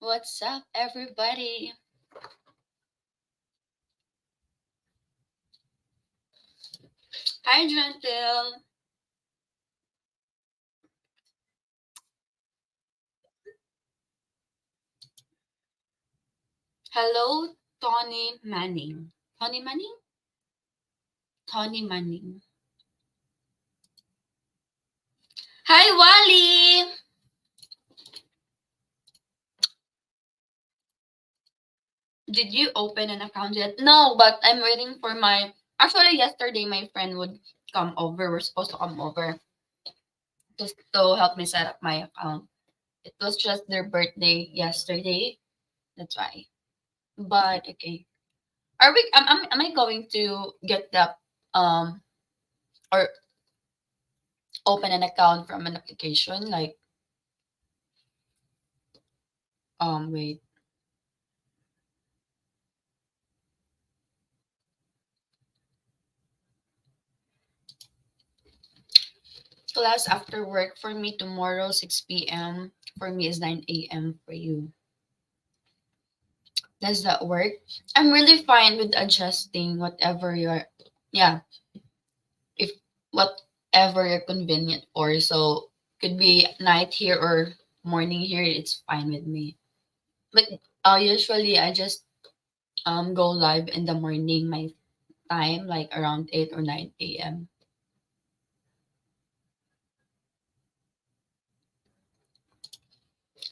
What's up, everybody? Hi, Gentle. Hello, Tony Manning. Tony Manning? Tony Manning. Hi, Wally. Did you open an account yet? No, but I'm waiting for my. Actually, yesterday my friend would come over. We're supposed to come over just to help me set up my account. It was just their birthday yesterday. That's why. But okay. Are we? Am I going to get the um or open an account from an application like wait, class after work for me tomorrow 6 p.m. For me is 9 a.m. for you. Does that work? I'm really fine with adjusting whatever you're, yeah, if whatever you're convenient for. So could be night here or morning here, it's fine with me. But usually I just go live in the morning my time like around 8 or 9 a.m.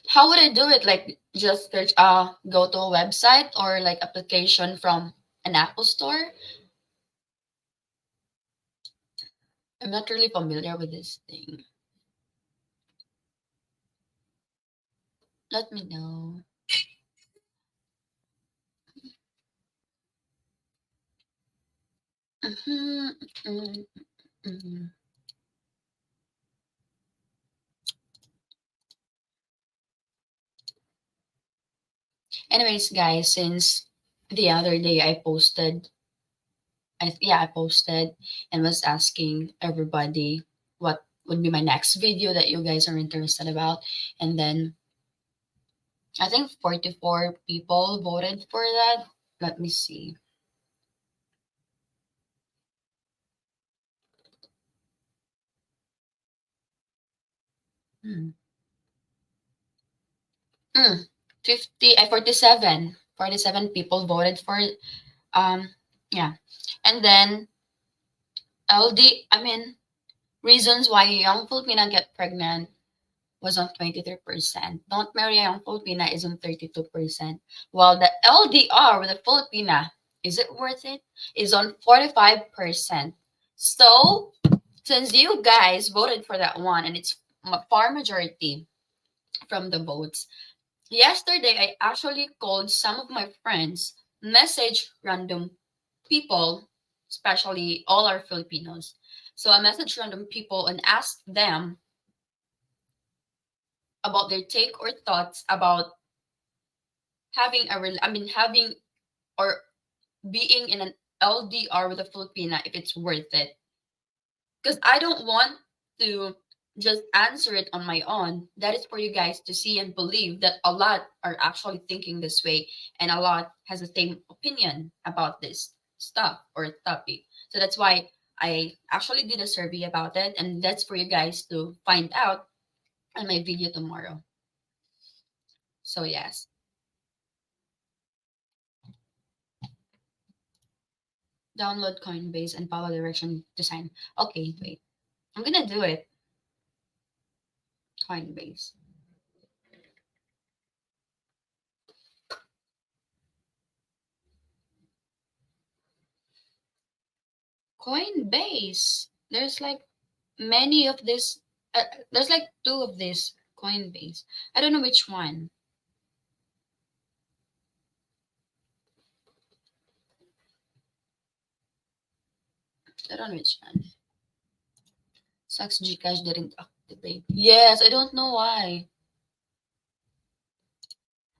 How would I do it? Like just search go to a website or like application from an Apple store? I'm not really familiar with this thing. Let me know. Mhm, mhm, mhm. Anyways, guys, since the other day I posted, I posted and was asking everybody what would be my next video that you guys are interested about, and then I think 44 people voted for that. Let me see. Hmm. Mm, 50, 47 people voted for it. Yeah. And then reasons why young Filipina get pregnant was on 23%. Don't marry a young Filipina is on 32%. While the LDR with a Filipina, is it worth it? Is on 45%. So, since you guys voted for that one and it's far majority from the votes, yesterday, I actually called some of my friends, message random people, especially all our Filipinos. So I messaged random people and asked them about their take or thoughts about having or being in an LDR with a Filipina if it's worth it. Because I don't want to just answer it on my own. That is for you guys to see and believe that a lot are actually thinking this way and a lot has the same opinion about this stuff or topic. So that's why I actually did a survey about it, and that's for you guys to find out on my video tomorrow. So yes, download Coinbase and follow direction to sign. Okay, wait, I'm gonna do it. Coinbase. Coinbase. There's like many of this. There's like two of this Coinbase. I don't know which one. I don't know which one. Sucks Gcash didn't activate. Yes, I don't know why.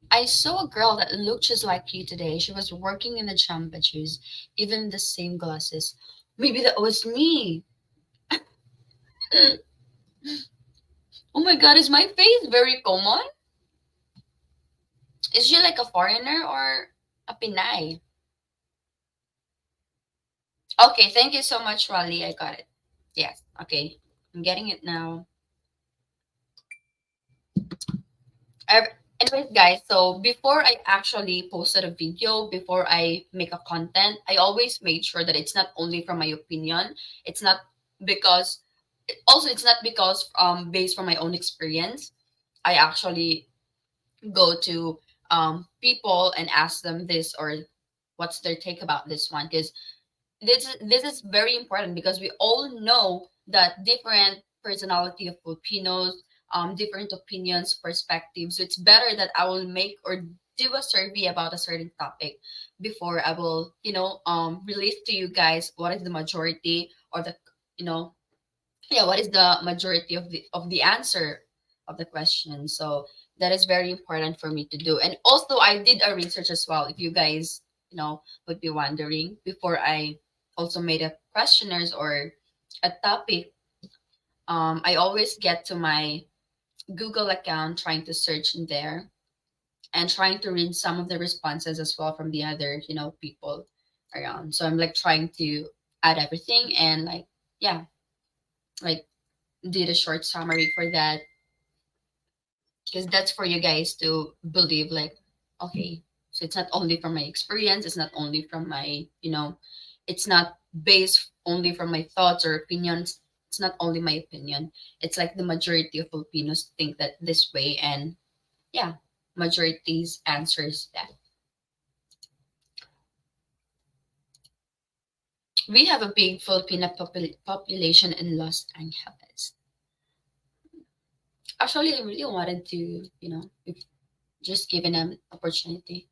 I saw a girl that looked just like you today. She was working in the Champa shoes, even the same glasses. Maybe that was me. Oh my god, is my face very common? Is she like a foreigner or a Pinay? Okay, thank you so much, Raleigh. I got it. Yes. Okay. I'm getting it now. I, anyways, guys, so before I actually posted a video, before I make a content, I always made sure that it's not only from my opinion. It's not because, also, it's not because based from my own experience. I actually go to people and ask them this or what's their take about this one, because this is very important because we all know that different personality of Filipinos, different opinions, perspectives. So it's better that I will make or do a survey about a certain topic before I will, release to you guys what is the majority or the, you know, yeah, what is the majority of the answer of the question. So that is very important for me to do. And also I did a research as well, if you guys would be wondering, before I also made a questionnaires or a topic. I always get to my Google account, trying to search in there and trying to read some of the responses as well from the other people around. So I'm like trying to add everything and like, yeah, like did a short summary for that, because that's for you guys to believe, like, okay, so it's not only from my experience, it's not only from my, it's not based only from my thoughts or opinions. It's not only my opinion. It's like the majority of Filipinos think that this way, and yeah, majority's answers that. We have a big Filipino population in Los Angeles. Actually, I really wanted to, if just given an opportunity.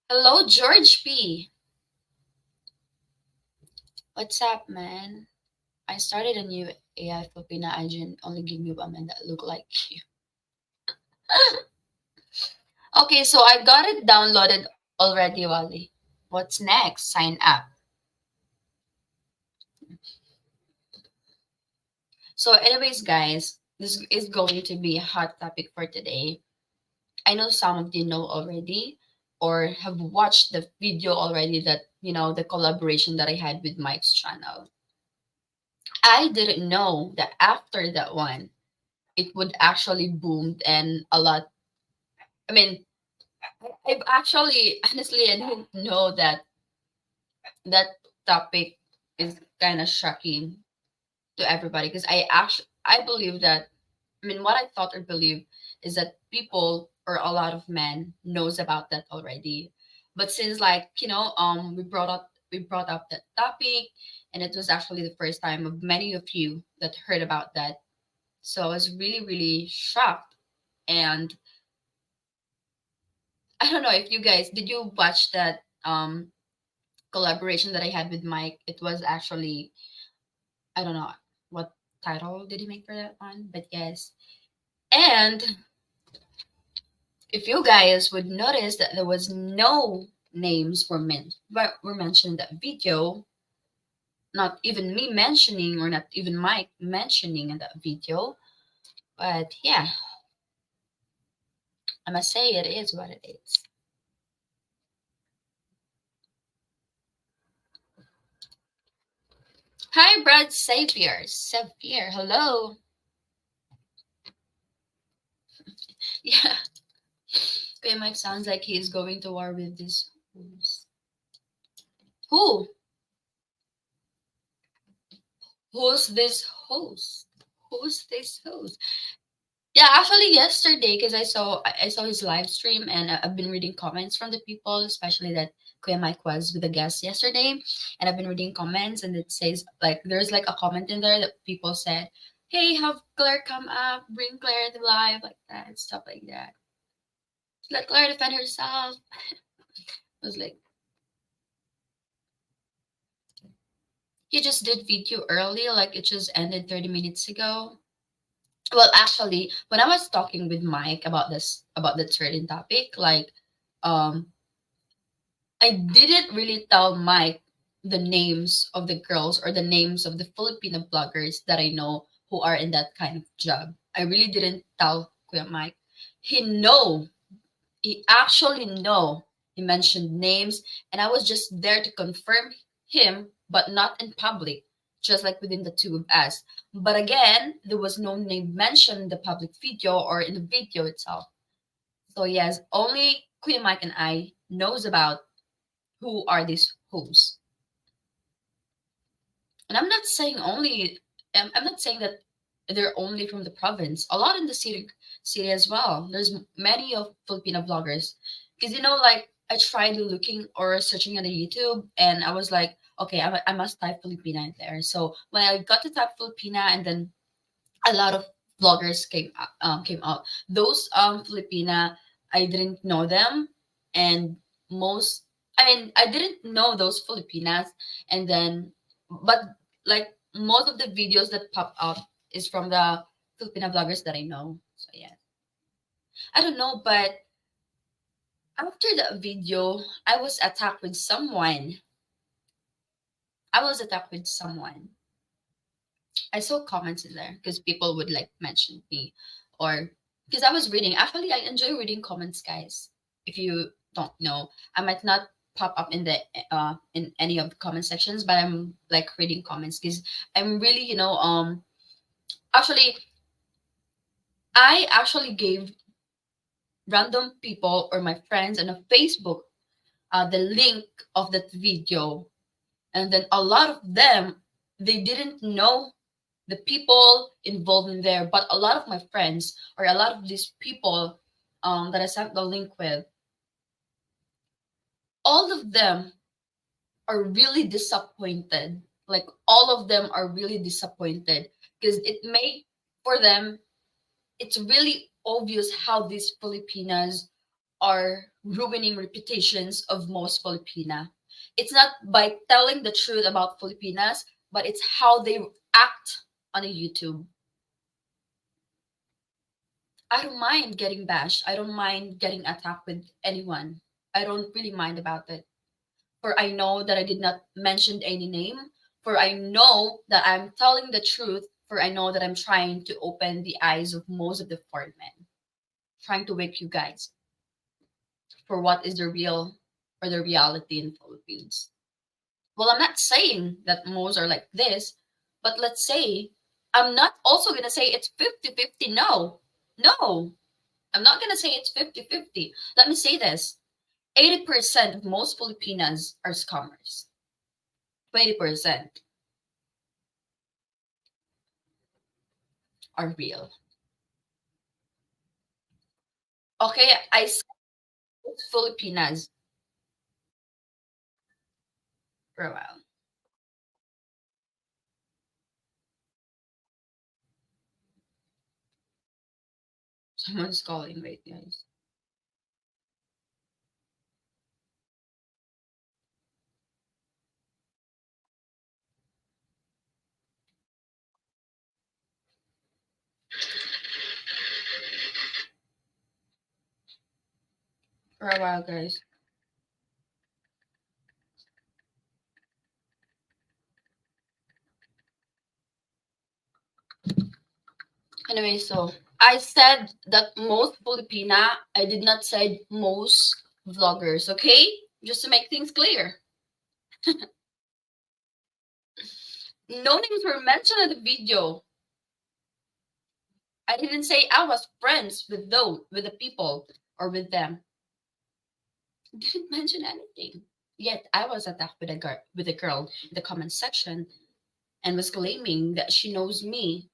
Hello, George P. What's up, man? I started a new AI Filipina agent. Only give me women that look like you. Okay, so I got it downloaded already, Wally. What's next? Sign up. So, anyways, guys, this is going to be a hot topic for today. I know some of you know already or have watched the video already, that, the collaboration that I had with Mike's channel. I didn't know that after that one, it would actually boom and a lot. I mean, I've actually, honestly, I didn't know that that topic is kind of shocking to everybody, because I believe that, I mean, what I thought or believe is that people or a lot of men knows about that already. But since, like, we brought up that topic, and it was actually the first time of many of you that heard about that. So I was really, really shocked. And I don't know if you guys did you watch that collaboration that I had with Mike. It was actually, I don't know what title did he make for that one, but yes. And if you guys would notice that there was no names were mentioned in that video, not even me mentioning or not even Mike mentioning in that video. But yeah, I must say it is what it is. Hi, Brad Xavier. Xavier, hello. Yeah, okay, Mike sounds like he is going to war with this. Who? Who's this host? Who's this host? Yeah, actually yesterday, because I saw his live stream, and I've been reading comments from the people, especially that Kuya Mike was with a guest yesterday, and I've been reading comments, and it says, like, there's like a comment in there that people said, "Hey, have Claire come up, bring Claire to live," like that, stuff like that. Let Claire defend herself. I was like, you just did video early, like it just ended 30 minutes ago. Well, actually, when I was talking with Mike about that certain topic, like, um I didn't really tell Mike the names of the girls or the names of the Filipino bloggers that I know who are in that kind of job. I really didn't tell Kuya Mike, he know, he actually know. He mentioned names, and I was just there to confirm him, but not in public, just like within the two of us. But again, there was no name mentioned in the public video or in the video itself. So yes, only Kuya Mike and I knows about who are these hosts. And I'm not saying only, I'm not saying that they're only from the province. A lot in the city as well. There's many of Filipino vloggers. Because like I tried looking or searching on the YouTube, and I was like, okay, I must type Filipina in there. So when I got to type Filipina, and then a lot of vloggers came out. Those Filipina, I didn't know them, and most, I mean, I didn't know those Filipinas, and then, but like most of the videos that pop up is from the Filipina vloggers that I know. So yeah, I don't know, but after the video, I was attacked with someone. I was attacked with someone. I saw comments in there because people would like mention me, or because I was reading. Actually, I enjoy reading comments, guys. If you don't know, I might not pop up in the in any of the comment sections, but I'm like reading comments because I'm really actually I actually gave random people or my friends on a Facebook the link of that video, and then a lot of them, they didn't know the people involved in there, but a lot of my friends or a lot of these people that I sent the link with, all of them are really disappointed. Like all of them are really disappointed because it may, for them, it's really obvious how these Filipinas are ruining reputations of most Filipina. It's not by telling the truth about Filipinas, but it's how they act on a YouTube. I don't mind getting bashed. I don't mind getting attacked with anyone. I don't really mind about it. For I know that I did not mention any name. For I know that I'm telling the truth. For I know that I'm trying to open the eyes of most of the foreign men. Trying to wake you guys for what is the real or the reality in Philippines. Well, I'm not saying that most are like this, but let's say I'm not also going to say it's 50-50. No. No. I'm not going to say it's 50-50. Let me say this. 80% of most Filipinas are scammers. 20% are real. Okay, I said Filipinas for a while. Someone's calling. Wait, guys. For a while, guys. Anyway, so I said that most Filipina. I did not say most vloggers, okay? Just to make things clear. No names were mentioned in the video. I didn't say I was friends with with the people, or with them. I didn't mention anything. Yet I was attacked with a girl in the comment section, and was claiming that she knows me,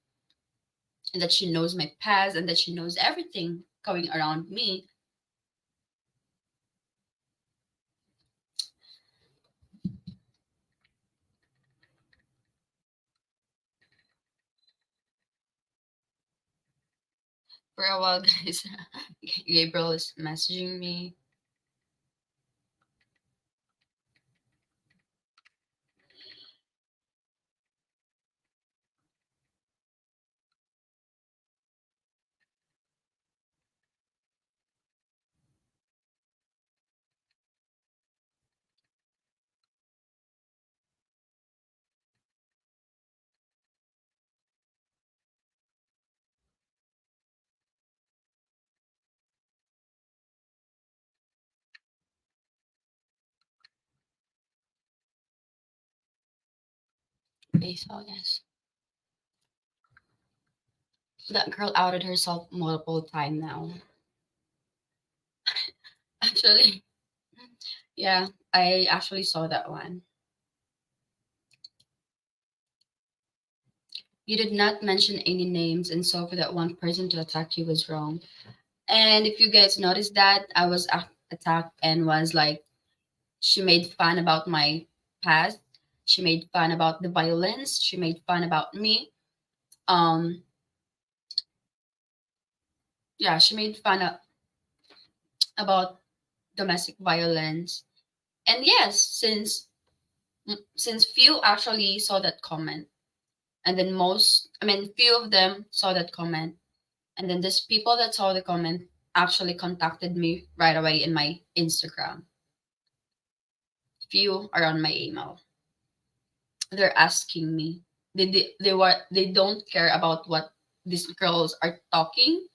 and that she knows my past, and that she knows everything going around me. For a while, guys, Gabriel is messaging me. Okay, so yes, that girl outed herself multiple time now. Actually, yeah, I actually saw that one. You did not mention any names, and so for that one person to attack you was wrong. And if you guys noticed that, I was attacked and was like, she made fun about my past. She made fun about the violence. She made fun about me. Um, yeah, she made fun about domestic violence. And yes, since few actually saw that comment, and then few of them saw that comment, and then these people that saw the comment actually contacted me right away in my Instagram. Few are on my email. They're asking me. They don't care about what these girls are talking.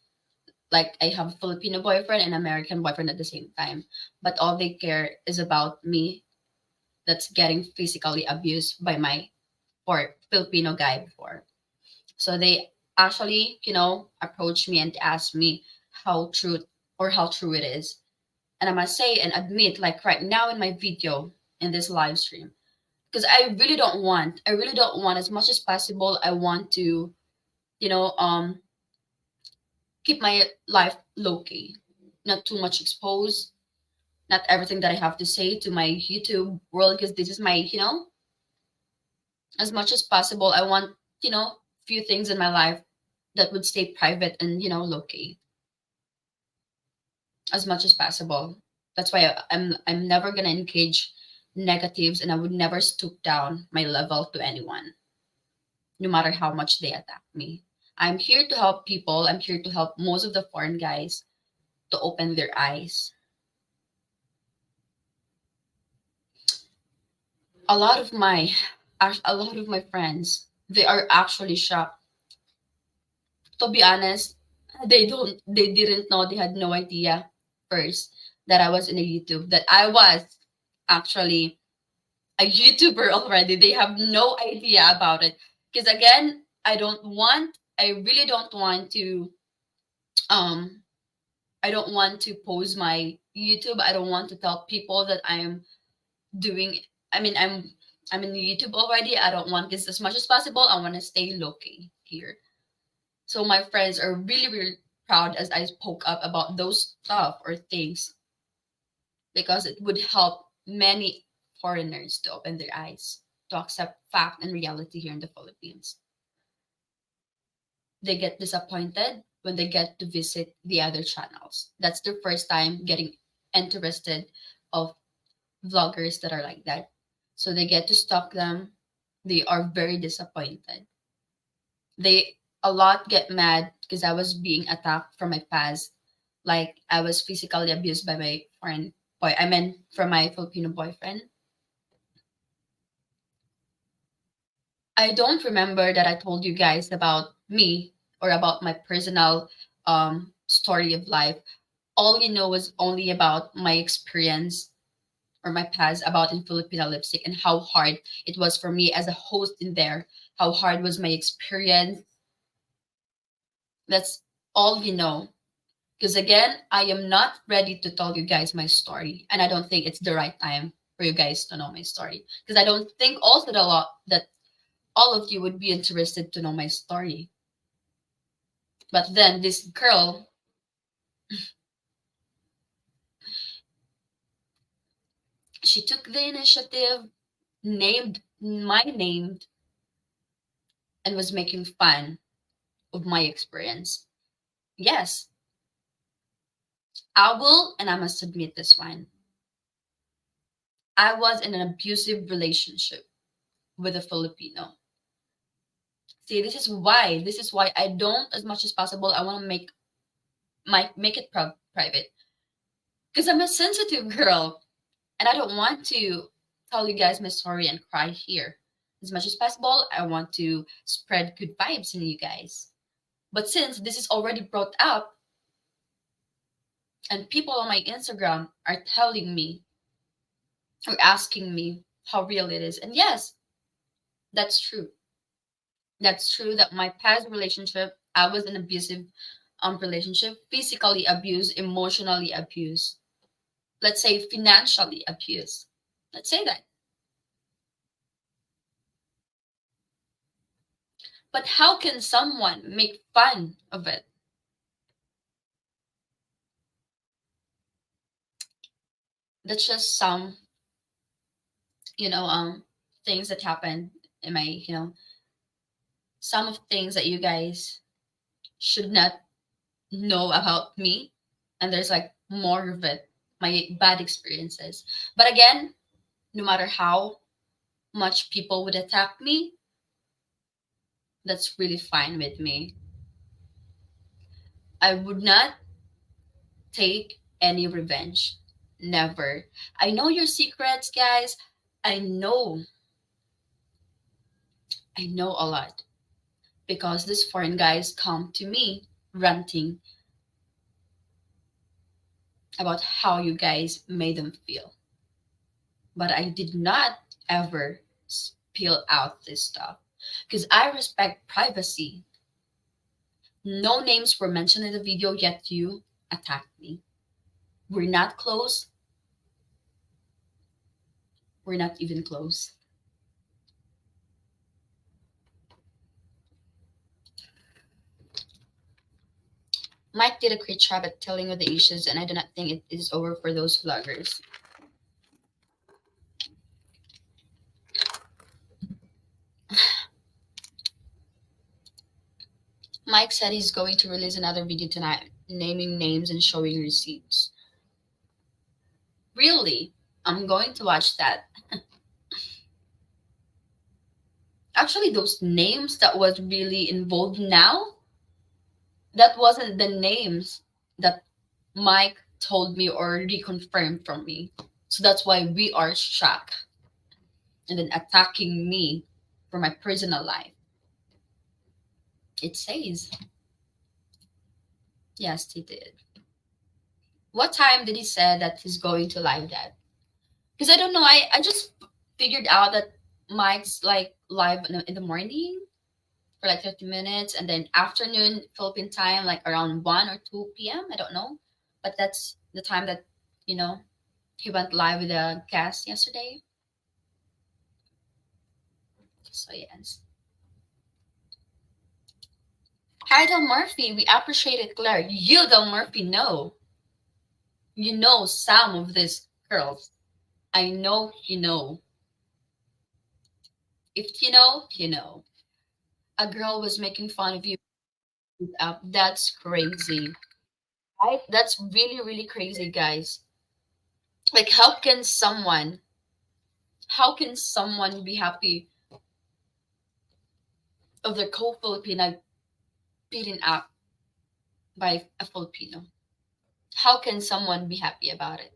Like I have a Filipino boyfriend and American boyfriend at the same time, but all they care is about me that's getting physically abused by my or Filipino guy before. So they actually, approached me and asked me how true it is. And I must say and admit, like right now in my video in this live stream, because I really don't want as much as possible. I want to, you know, keep my life low key, not too much exposed, not everything that I have to say to my YouTube world, because this is my, as much as possible. I want, few things in my life that would stay private and, low key as much as possible. That's why I'm never gonna engage negatives, and I would never stoop down my level to anyone, no matter how much they attack me. I'm here to help people. I'm here to help most of the foreign guys to open their eyes. A lot of my a lot of my friends, they are actually shocked. To be honest, they didn't know, they had no idea first that I was in a YouTube, that I was actually a YouTuber already. They have no idea about it. Because again, I really don't want to, um, I don't want to post my YouTube. I don't want to tell people that doing, I mean, I'm in YouTube already. I don't want this as much as possible. I want to stay low key here. So my friends are really, really proud as I spoke up about those stuff or things, because it would help many foreigners to open their eyes to accept fact and reality here in the Philippines. They get disappointed when they get to visit the other channels. That's their first time getting interested of vloggers that are like that. So they get to stalk them. They are very disappointed. They a lot get mad because I was being attacked from my past. Like I was physically abused by my foreign boy. I mean from my Filipino boyfriend. I don't remember that I told you guys about me or about my personal story of life. All you know was only about my experience or my past about in Filipino lipstick and how hard it was for me as a host in there. How hard was my experience. That's all you know. Because again, I am not ready to tell you guys my story, and I don't think it's the right time for you guys to know my story. Because I don't think also that all of you would be interested to know my story. But then this girl, she took the initiative, named my name, and was making fun of my experience. Yes, I will, and I must admit this one. I was in an abusive relationship with a Filipino. See, this is why I don't, as much as possible, I want to make it private. Because I'm a sensitive girl, and I don't want to tell you guys my story and cry here. As much as possible, I want to spread good vibes in you guys. But since this is already brought up, and people on my Instagram are telling me or asking me how real it is, and yes, That's true. That's true that my past relationship, I was in abusive relationship, physically abused, emotionally abused, let's say financially abused. Let's say that. But how can someone make fun of it? That's just some, you know, things that happen in my, some of things that you guys should not know about me. And there's like more of it, my bad experiences. But again, no matter how much people would attack me, that's really fine with me. I would not take any revenge. Never. I know your secrets, guys. I know, I know a lot because these foreign guys come to me ranting about how you guys made them feel. But I did not ever spill out this stuff because I respect privacy. No names were mentioned in the video, yet you attacked me. We're not close. We're not even close. Mike did a great job at telling you the issues, and I do not think it is over for those vloggers. Mike said he's going to release another video tonight, naming names and showing receipts. Really? I'm going to watch that. Actually, those names that was really involved now, that wasn't the names that Mike told me or reconfirmed from me. So that's why we are shocked and then attacking me for my personal life. It says, yes, he did. What time did he say that he's going to live that? Because I don't know. I just figured out that Mike's like live in the morning for like 30 minutes and then afternoon Philippine time, like around 1 or 2 p.m. I don't know. But that's the time that, you know, he went live with a guest yesterday. So, yes. Hi, Del Murphy. We appreciate it, Claire. You, Del Murphy, know. You know some of these girls. I know you know. If you know, you know. A girl was making fun of you. That's crazy. Right? That's really, really crazy, guys. Like, how can someone be happy of their co-Filipina beaten up by a Filipino? How can someone be happy about it?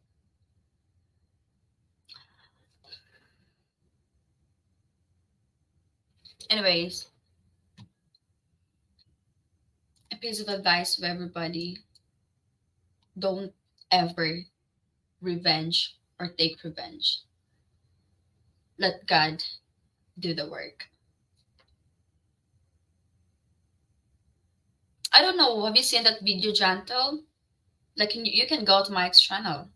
Anyways, a piece of advice to everybody: don't ever revenge or take revenge. Let God do the work. I don't know. Have you seen that video, Janto? Like, you can go to Mike's channel.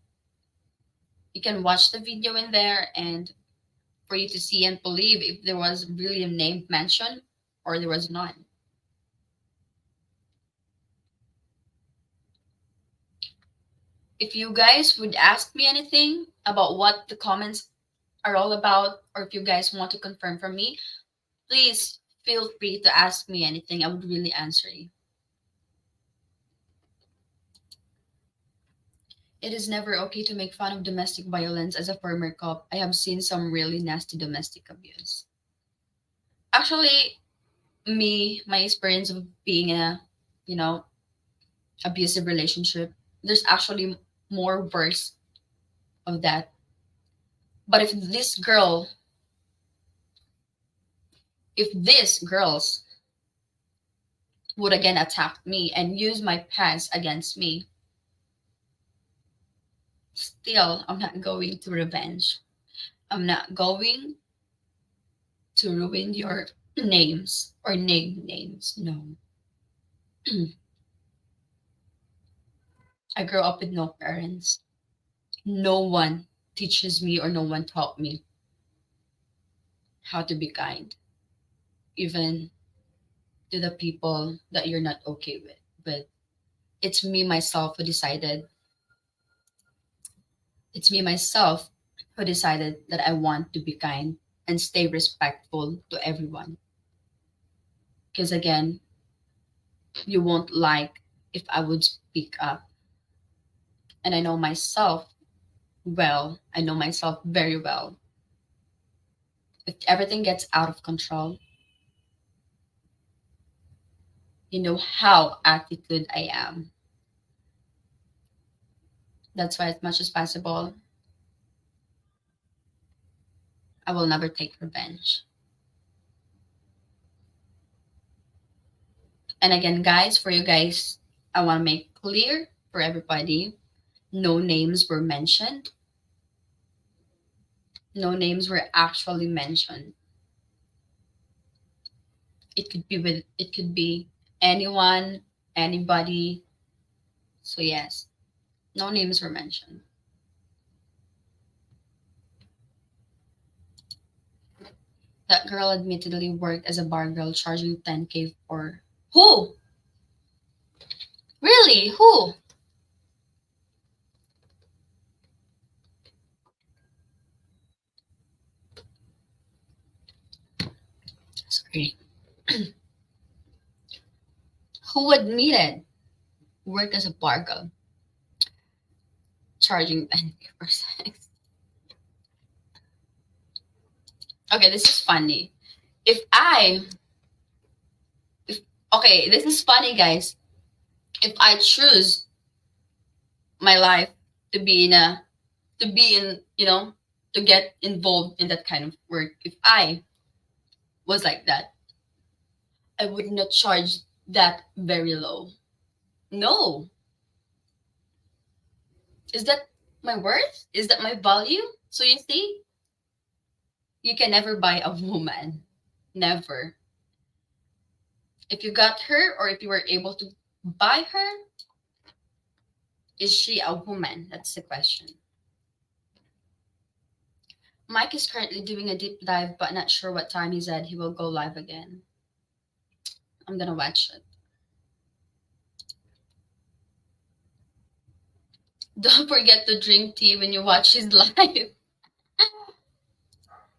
You can watch the video in there, and for you to see and believe if there was really a name mentioned or there was none. If you guys would ask me anything about what the comments are all about, or if you guys want to confirm from me, please feel free to ask me anything. I would really answer you. It is never okay to make fun of domestic violence. As a former cop, I have seen some really nasty domestic abuse. Actually, my experience of being in a, you know, abusive relationship, there's actually more worse of that. But if these girls would again attack me and use my past against me, still, I'm not going to revenge. I'm not going to ruin your names or name names. No. I grew up with no parents. No one teaches me or no one taught me how to be kind, even to the people that you're not okay with. But it's me myself who decided, it's me myself who decided that I want to be kind and stay respectful to everyone. Because again, you won't like if I would speak up. And I know myself well, I know myself very well. If everything gets out of control, you know how attitude I am. That's why, as much as possible, I will never take revenge. And again, guys, for you guys, I want to make clear for everybody, no names were mentioned. No names were actually mentioned. It could be anyone, anybody. So yes, no names were mentioned. That girl admittedly worked as a bar girl, charging 10K for who? Really? Who? Sorry. Who admitted work as a bar girl, charging 10K for sex? Okay, this is funny. If I, if, okay, this is funny, guys. If I choose my life to be in a, to be in, to get involved in that kind of work, if I was like that, I would not charge that very low. No. Is that my worth? Is that my value? So you see, you can never buy a woman. Never. If you got her or if you were able to buy her, is she a woman? That's the question. Mike is currently doing a deep dive, but not sure what time he said he will go live again. I'm gonna watch it. Don't forget to drink tea when you watch his live.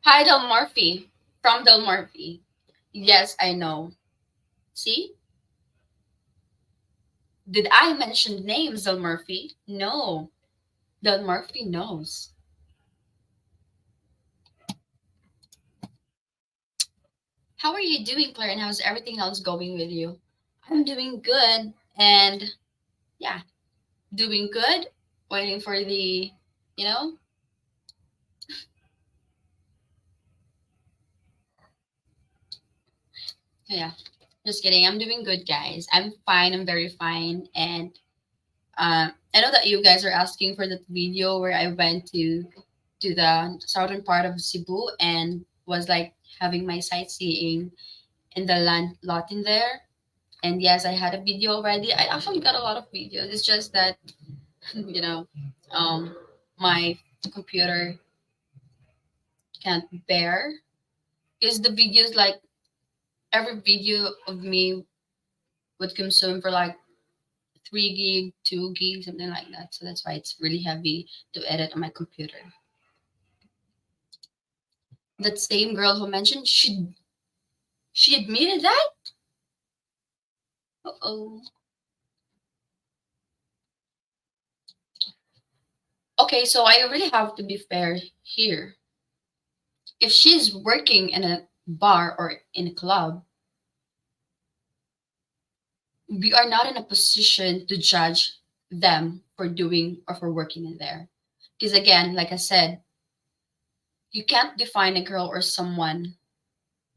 Hi, Del Murphy. From Del Murphy. Yes, I know. See? Did I mention names, Del Murphy? No. Del Murphy knows. How are you doing, Claire? And how's everything else going with you? I'm doing good. And yeah, doing good. Waiting for the, you know? Yeah. Just kidding. I'm doing good, guys. I'm fine. I'm very fine. And I know that you guys are asking for that video where I went to the southern part of Cebu and was like having my sightseeing in the land lot in there. And yes, I had a video already. I actually got a lot of videos. It's just that you know, um, my computer can't bear because the videos like every video of me would consume for like 3 gig, 2 gig, something like that. So that's why it's really heavy to edit on my computer. That same girl who mentioned she admitted that. Uh-oh. Okay, so I really have to be fair here. If she's working in a bar or in a club, we are not in a position to judge them for doing or for working in there. Because again, like I said, you can't define a girl or someone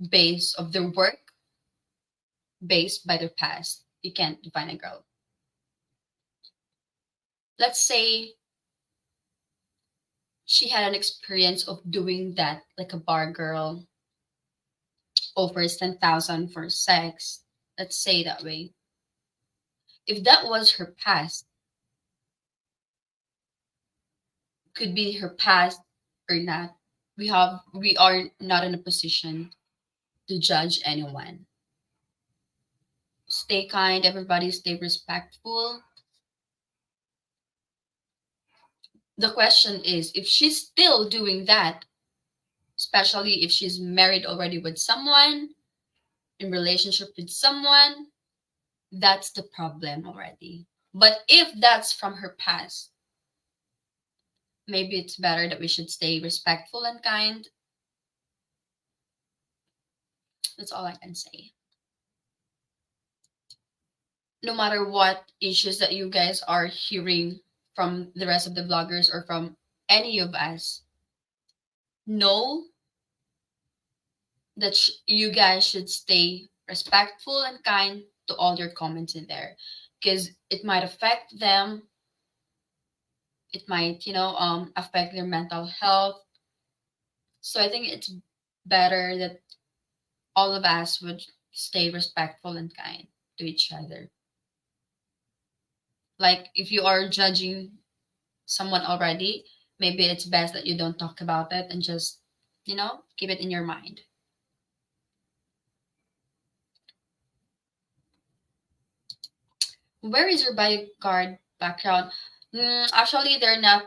based of their work, based by their past. You can't define a girl. Let's say she had an experience of doing that like a bar girl offers 10,000 for sex, let's say that way. If that was her past, could be her past or not. We are not in a position to judge anyone. Stay kind, everybody, stay respectful. The question is if she's still doing that, especially if she's married already with someone, in relationship with someone, that's the problem already. But if that's from her past, maybe it's better that we should stay respectful and kind. That's all I can say. No matter what issues that you guys are hearing from the rest of the vloggers or from any of us, know that you guys should stay respectful and kind to all your comments in there, because it might affect them. It might, affect their mental health. So I think it's better that all of us would stay respectful and kind to each other. Like if you are judging someone already, maybe it's best that you don't talk about it and just, keep it in your mind. Where is your bodyguard background? Actually, they're not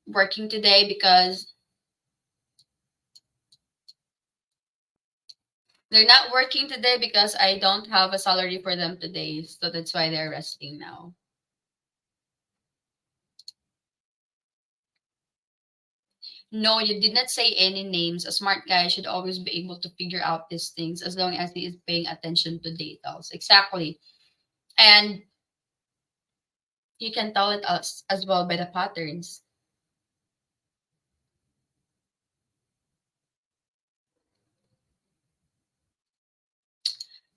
working today because I don't have a salary for them today. So that's why they're resting now. No, you did not say any names. A smart guy should always be able to figure out these things as long as he is paying attention to details. Exactly. And you can tell it as well by the patterns.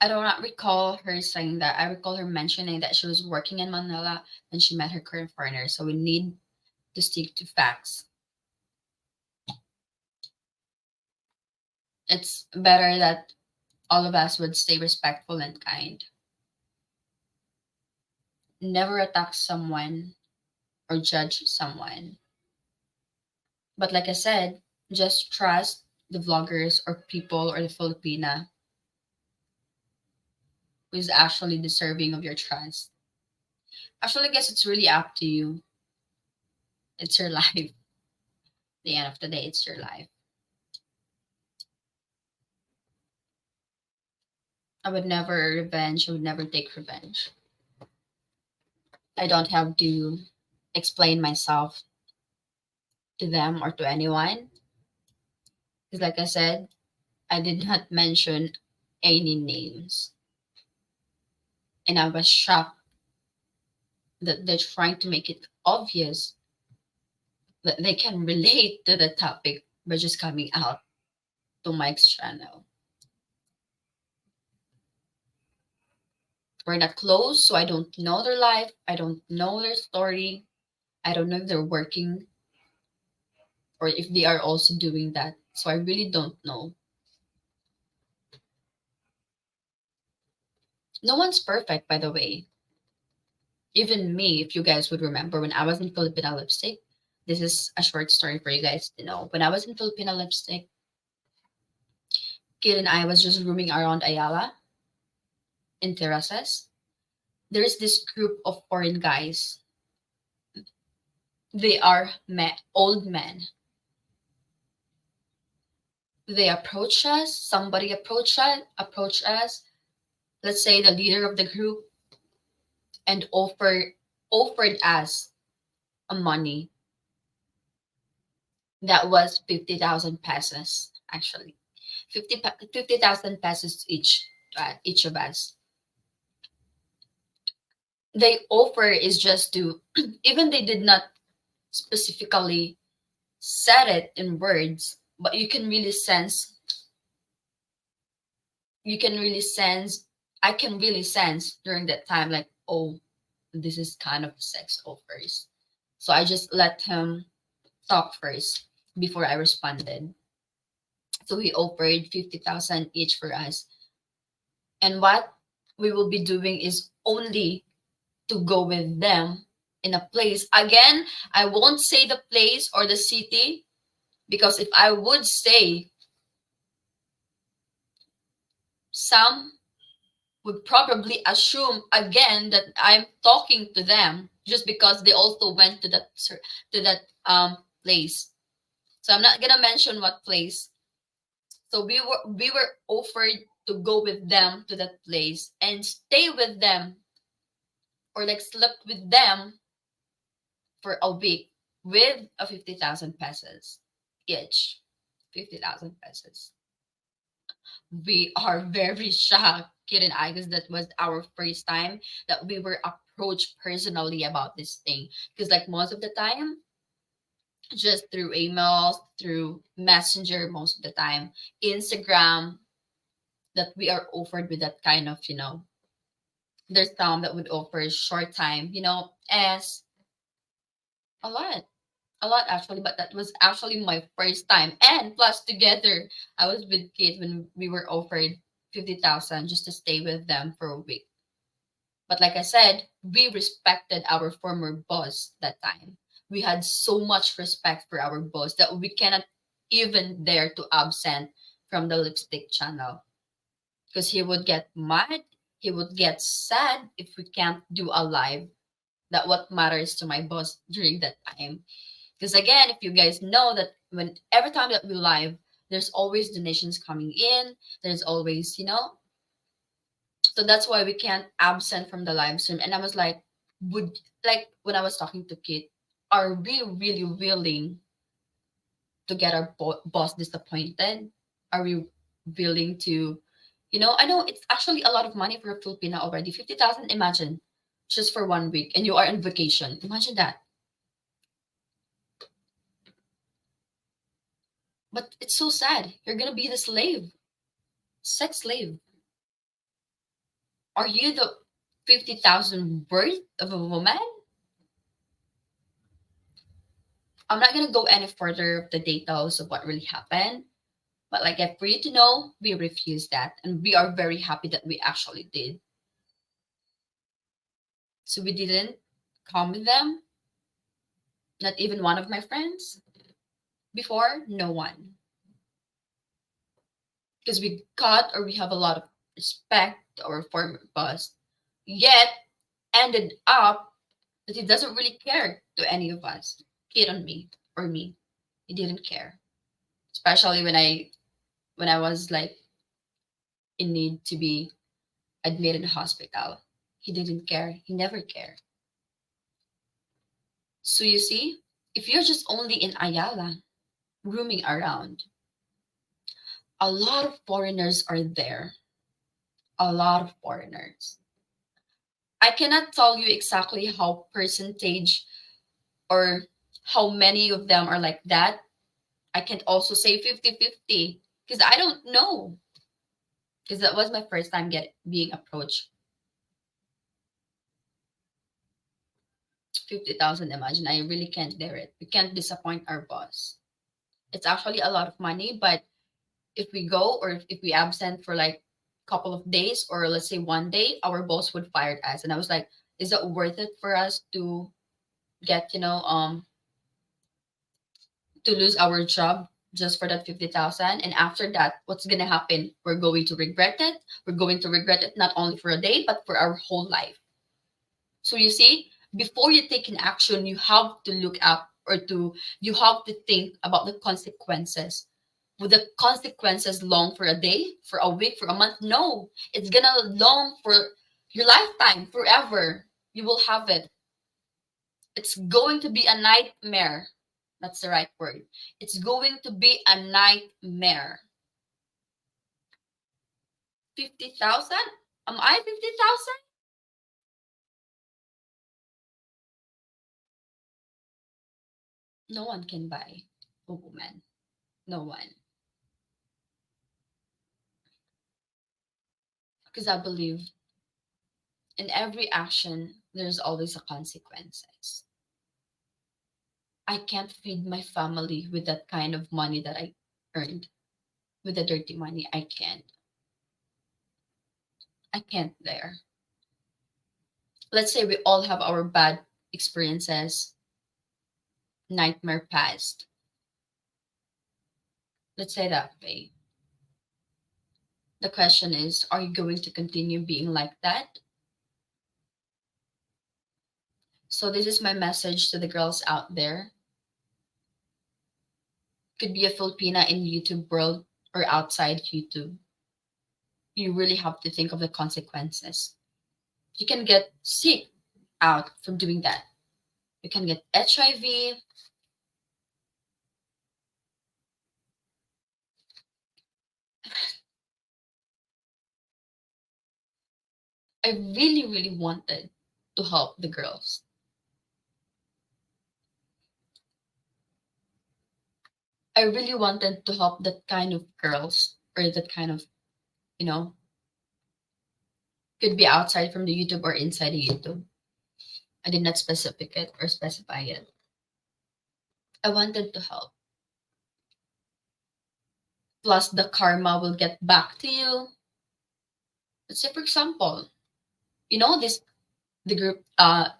I do not recall her saying that. I recall her mentioning that she was working in Manila when she met her current partner. So we need to stick to facts. It's better that all of us would stay respectful and kind. Never attack someone or judge someone. But like I said, just trust the vloggers or people or the Filipina who is actually deserving of your trust. Actually, I guess it's really up to you. It's your life. At the end of the day, it's your life. I would never revenge. I would never take revenge. I don't have to explain myself to them or to anyone. Because, like I said, I did not mention any names. And I was shocked that they're trying to make it obvious that they can relate to the topic by just coming out to Mike's channel. We're not close, so I don't know their life. I don't know their story. I don't know if they're working or if they are also doing that. So I really don't know. No one's perfect, by the way. Even me, if you guys would remember, when I was in Filipina Lipstick, this is a short story for you guys to know. When I was in Filipina Lipstick, Kid and I was just roaming around Ayala in terraces. There's this group of foreign guys. They are old men. They approach us. Somebody approach us. Let's say the leader of the group, and offered us a money that was 50,000 pesos. Actually, 50,000 pesos each of us. They offer is just to even they did not specifically said it in words, but you can really sense I can really sense during that time, like, oh, this is kind of sex offers. So I just let him talk first before I responded. So he offered 50,000 each for us. And what we will be doing is only to go with them in a place. Again, I won't say the place or the city, because if I would say, some would probably assume again that I'm talking to them just because they also went to that place. So I'm not gonna mention what place. So we were offered to go with them to that place and stay with them, or like slept with them for a week, with a 50,000 pesos each. 50,000 pesos. We are very shocked, Kid and I, because that was our first time that we were approached personally about this thing. Because like most of the time, just through emails, through messenger, most of the time, Instagram, that we are offered with that kind of, there's some that would offer short time, as a lot. A lot actually, but that was actually my first time. And plus together, I was with kids when we were offered 50,000 just to stay with them for a week. But like I said, we respected our former boss that time. We had so much respect for our boss that we cannot even dare to absent from the lipstick channel, because he would get mad, he would get sad if we can't do a live. That what matters to my boss during that time. Because again, if you guys know that when every time that we live, there's always donations coming in. There's always, so that's why we can't absent from the live stream. And I was like, would like when I was talking to Kit, are we really willing to get our boss disappointed? Are we willing to, I know it's actually a lot of money for a Filipina already. 50,000, imagine, just for 1 week, and you are on vacation. Imagine that. But it's so sad. You're gonna be the slave, sex slave. Are you the 50,000 worth of a woman? I'm not gonna go any further of the details of what really happened. But like, for you to know, we refused that, and we are very happy that we actually did. So we didn't come with them. Not even one of my friends before. No one, because we got, or we have a lot of respect to our former boss. Yet ended up that he doesn't really care to any of us, kid on me or me. He didn't care, especially when I was like in need to be admitted in the hospital. He didn't care. He never cared. So you see, if you're just only in Ayala, roaming around, a lot of foreigners are there. A lot of foreigners. I cannot tell you exactly how percentage or how many of them are like that. I can also say 50-50 because I don't know. Because that was my first time being approached. 50,000, imagine. I really can't dare it. We can't disappoint our boss. It's actually a lot of money, but if we go, or if we absent for like a couple of days, or let's say 1 day, our boss would fire us. And I was like, is it worth it for us to get, to lose our job just for that 50,000? And after that, what's gonna happen? We're going to regret it. We're going to regret it not only for a day, but for our whole life. So you see, before you take an action, you have to look up, or you have to think about the consequences. Would the consequences long for a day, for a week, for a month? No, it's gonna long for your lifetime, forever. You will have it. It's going to be a nightmare. That's the right word. It's going to be a nightmare. 50,000? Am I 50,000? No one can buy a woman. No one. Because I believe in every action, there's always a consequences. I can't feed my family with that kind of money that I earned. with the dirty money. I can't there. Let's say we all have our bad experiences, nightmare past. Let's say that way. The question is, are you going to continue being like that? So this is my message to the girls out there. Could be a Filipina in YouTube world or outside YouTube. You really have to think of the consequences. You can get sick out from doing that. You can get HIV. I really, really wanted to help the girls. I really wanted to help that kind of girls or that kind of, you know, could be outside from the YouTube or inside the YouTube. I did not specify it. I wanted to help. Plus the karma will get back to you. Let's say for example, this the group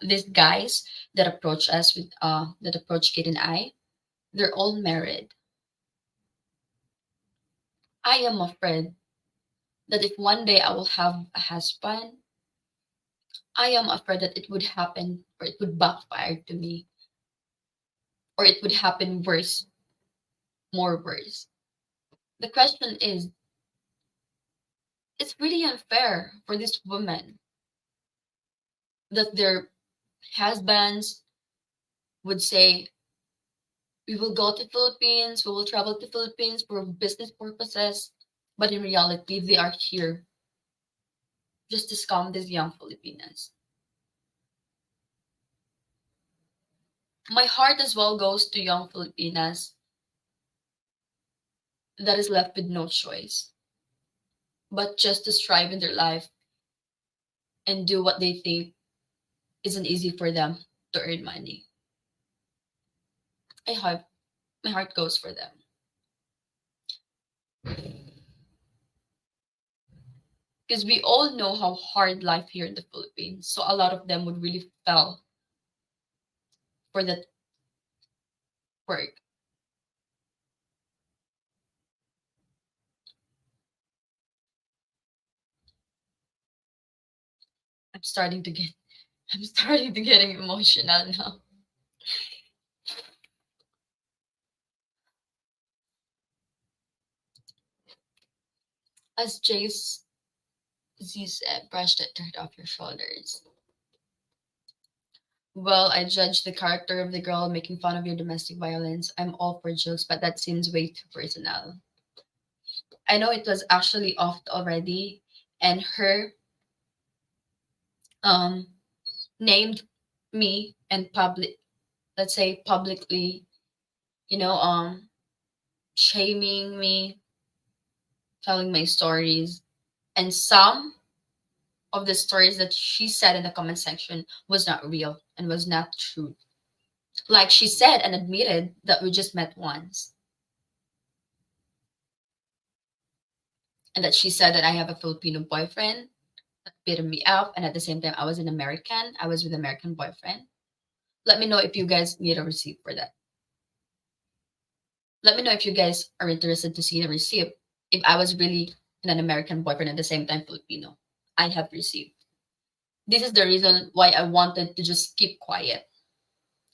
these guys that approach us with that approach Kate and I, they're all married. I am afraid that if one day I will have a husband, I am afraid that it would happen or it would backfire to me or it would happen worse, more worse. The question is, it's really unfair for this woman that their husbands would say, we will go to Philippines, we will travel to Philippines for business purposes, but in reality, they are here just to scam these young Filipinas. My heart as well goes to young Filipinas that is left with no choice but just to strive in their life and do what they think isn't easy for them to earn money. I hope my heart goes for them because we all know how hard life here in the Philippines. So a lot of them would really fell for that work. I'm starting to get I'm starting to getting emotional now. As Jace Z said, brush that dirt off your shoulders. Well, I judge the character of the girl making fun of your domestic violence. I'm all for jokes, but that seems way too personal. I know it was actually off already, and her um named me and let's say publicly, you know, shaming me, telling my stories, and some of the stories that she said in the comment section was not real and was not true. Like she said and admitted that we just met once, and that she said that I have a Filipino boyfriend that beat me up, and at the same time I was an American. I was with an American boyfriend. Let me know if you guys need a receipt for that. Let me know if you guys are interested to see the receipt. If I was really an American boyfriend at the same time Filipino, I have received. This is the reason why I wanted to just keep quiet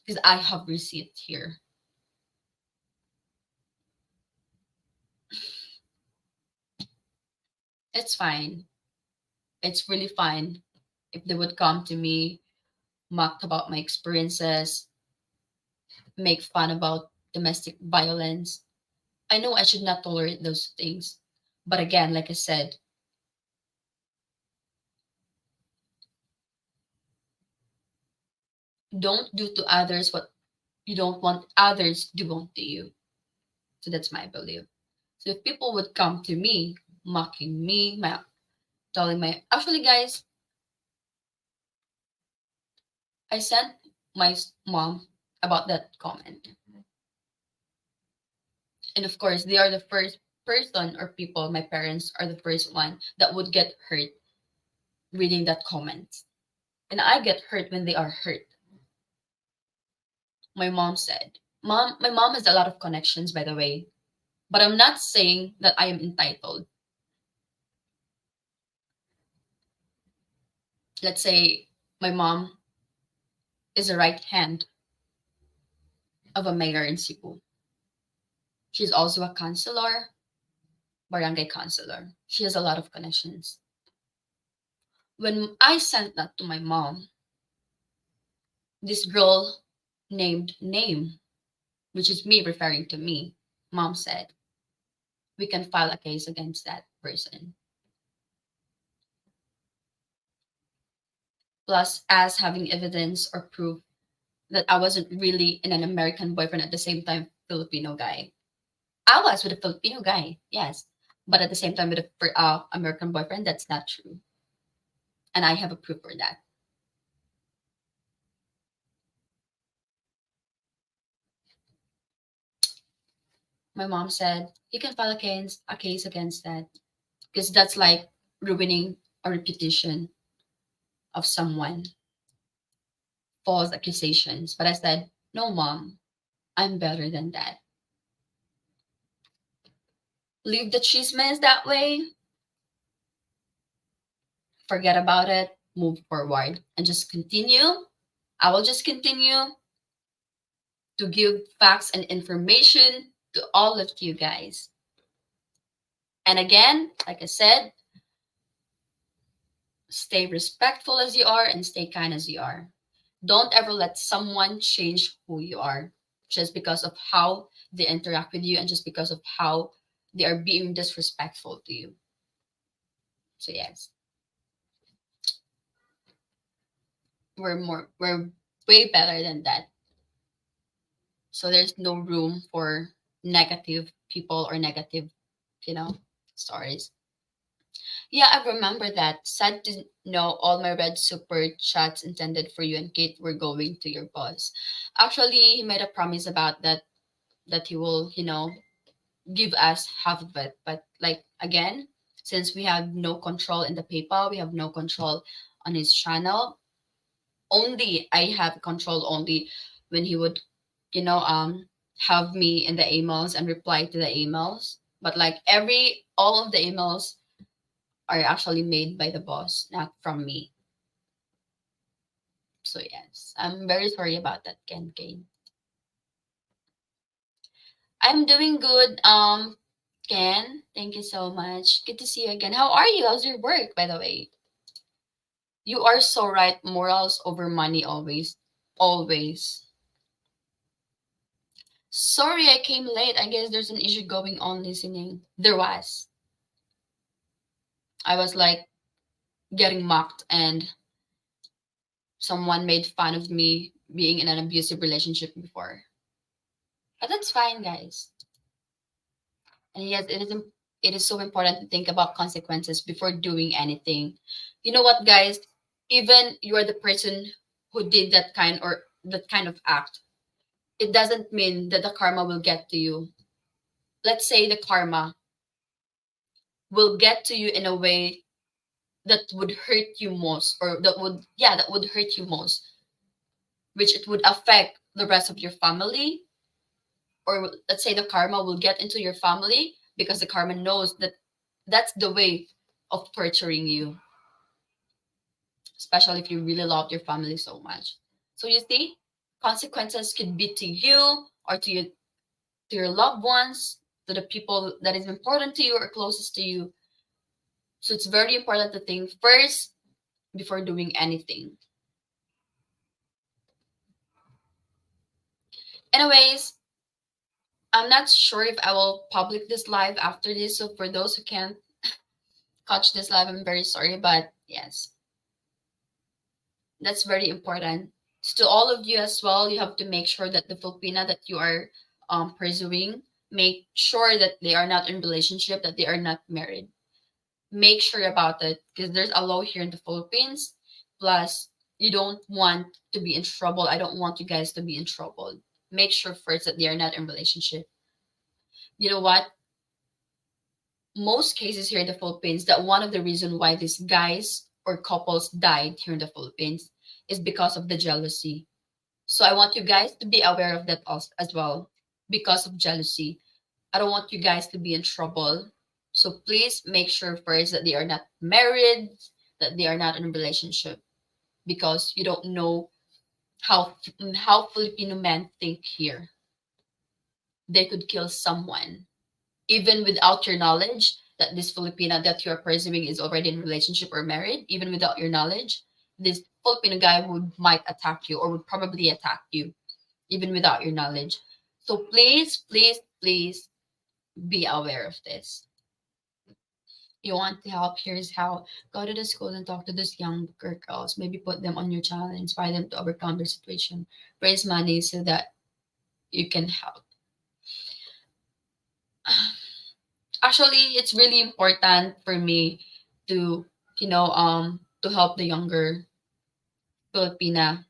because I have receipt here. It's fine. It's really fine if they would come to me, mock about my experiences, make fun about domestic violence. I know I should not tolerate those things. But again, like I said, don't do to others what you don't want others doing to you. So that's my belief. So if people would come to me, mocking me, telling my actually guys, I sent my mom about that comment. And of course, they are the first. person or people, my parents are the first one that would get hurt reading that comment. And I get hurt when they are hurt. My mom said, my mom has a lot of connections, by the way, but I'm not saying that I am entitled. Let's say my mom is a right hand of a mayor in Cebu. She's also a counselor, barangay counselor. She has a lot of connections. When I sent that to my mom, this girl named Name, which is me referring to me, mom said, we can file a case against that person. Plus, as having evidence or proof that I wasn't really in an American boyfriend at the same time, Filipino guy. I was with a Filipino guy, yes, but at the same time with a American boyfriend, that's not true. And I have a proof for that. My mom said, you can file a case against that because that's like ruining a reputation of someone, false accusations. But I said, no, mom, I'm better than that. Leave the chismes that way, forget about it, move forward, and just continue. I will just continue to give facts and information to all of you guys. And again, like I said, stay respectful as you are and stay kind as you are. Don't ever let someone change who you are just because of how they interact with you and just because of how they are being disrespectful to you. So yes, we're way better than that. So there's no room for negative people or negative, you know, stories. Yeah, I remember that. Sad to know all my red super chats intended for you and Kate were going to your boss. Actually, he made a promise about that he will, give us half of it. But like again, since we have no control in the PayPal, we have no control on his channel. Only I have control only when he would, you know, um have me in the emails and reply to the emails. But like all of the emails are actually made by the boss, not from me. So yes, I'm very sorry about that, Ken Kane. I'm doing good, Ken. Thank you so much. Good to see you again. How are you? How's your work, by the way? You are so right. Morals over money always. Always. Sorry I came late. I guess there's an issue going on listening. There was. I was like getting mocked and someone made fun of me being in an abusive relationship before. But that's fine, guys. And yes, it is so important to think about consequences before doing anything. You know what, guys? Even you are the person who did that kind of act, it doesn't mean that the karma will get to you. Let's say the karma will get to you in a way that would hurt you most, or that would hurt you most, which it would affect the rest of your family, or let's say the karma will get into your family because the karma knows that that's the way of torturing you, especially if you really loved your family so much. So you see, consequences could be to you or to your loved ones, to the people that is important to you or closest to you. So it's very important to think first before doing anything. Anyways, I'm not sure if I will public this live after this. So for those who can't catch this live, I'm very sorry. But yes, that's very important. So to all of you as well, you have to make sure that the Filipina that you are pursuing, make sure that they are not in relationship, that they are not married. Make sure about it because there's a law here in the Philippines. Plus, you don't want to be in trouble. I don't want you guys to be in trouble. Make sure first that they are not in relationship. You know what? most cases here in the Philippines that one of the reason why these guys or couples died here in the Philippines is because of the jealousy. So I want you guys to be aware of that also, as well, because of jealousy. I don't want you guys to be in trouble. So please make sure first that they are not married, that they are not in a relationship, because you don't know how Filipino men think here. They could kill someone even without your knowledge that this Filipina that you're pursuing is already in a relationship or married. Even without your knowledge, this Filipino guy would might attack you or would probably attack you even without your knowledge. So please, please, please be aware of this. You want to help, here's how. Go to the school and talk to these younger girls. Maybe put them on your channel, inspire them to overcome their situation. Raise money so that you can help. Actually, it's really important for me to, to help the younger Filipina.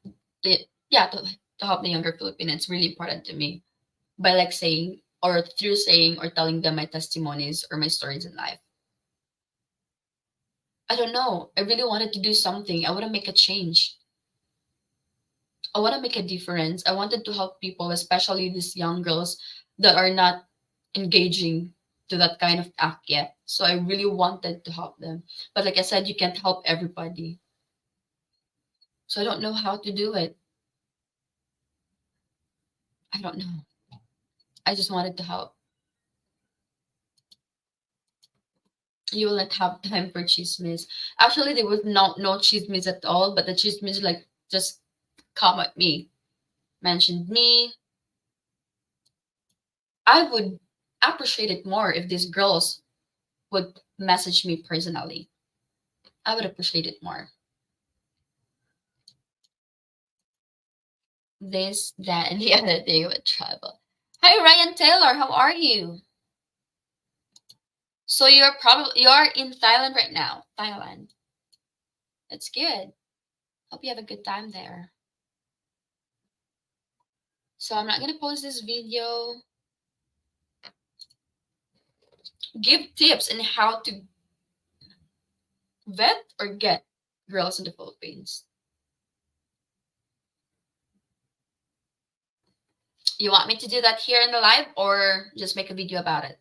Yeah, to help the younger Filipina. It's really important to me by like saying or through saying or telling them my testimonies or my stories in life. I don't know. I really wanted to do something. I want to make a change. I want to make a difference. I wanted to help people, especially these young girls that are not engaging to that kind of act yet. So I really wanted to help them. But like I said, you can't help everybody. So I don't know how to do it. I don't know. I just wanted to help. You will not have time for chismes. Actually, there was no chismes at all, but the chismes like just come at me, mentioned me. I would appreciate it more if these girls would message me personally. I would appreciate it more. This, that, and the other thing with travel. Hi, Ryan Taylor. How are you? So you're in Thailand right now. Thailand. That's good. Hope you have a good time there. So I'm not gonna post this video. Give tips on how to vet or get girls in the Philippines. You want me to do that here in the live or just make a video about it?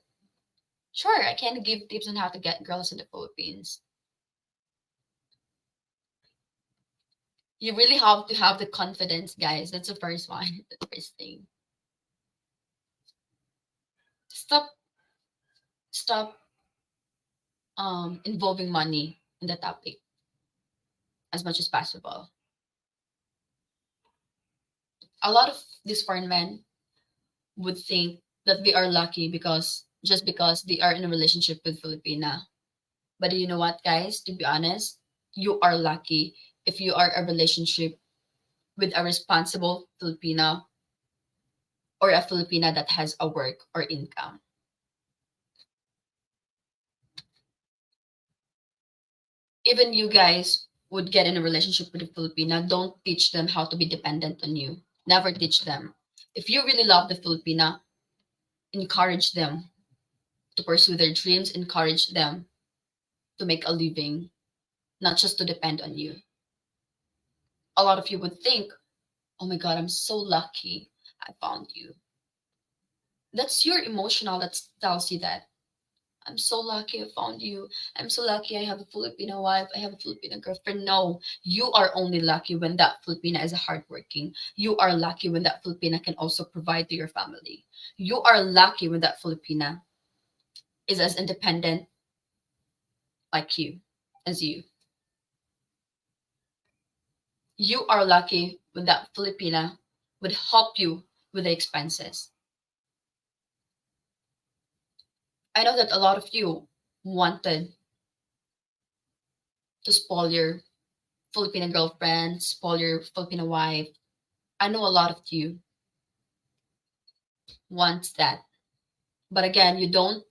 Sure, I can give tips on how to get girls in the Philippines. You really have to have the confidence, guys. That's the first one, the first thing. Stop, stop involving money in the topic as much as possible. A lot of these foreign men would think that they are lucky because just because they are in a relationship with Filipina. But you know what, guys? To be honest, you are lucky if you are a relationship with a responsible Filipina or a Filipina that has a work or income. Even you guys would get in a relationship with a Filipina, don't teach them how to be dependent on you. Never teach them. If you really love the Filipina, encourage them to pursue their dreams, encourage them to make a living, not just to depend on you. A lot of you would think, oh my God, I'm so lucky I found you. That's your emotional that tells you that. I'm so lucky I found you. I'm so lucky I have a Filipino wife. I have a Filipino girlfriend. No, you are only lucky when that Filipina is hardworking. You are lucky when that Filipina can also provide to your family. You are lucky when that Filipina is as independent like you as you. You are lucky when that Filipina would help you with the expenses. I know that a lot of you wanted to spoil your Filipino girlfriend, spoil your Filipino wife. I know a lot of you want that. But again, you don't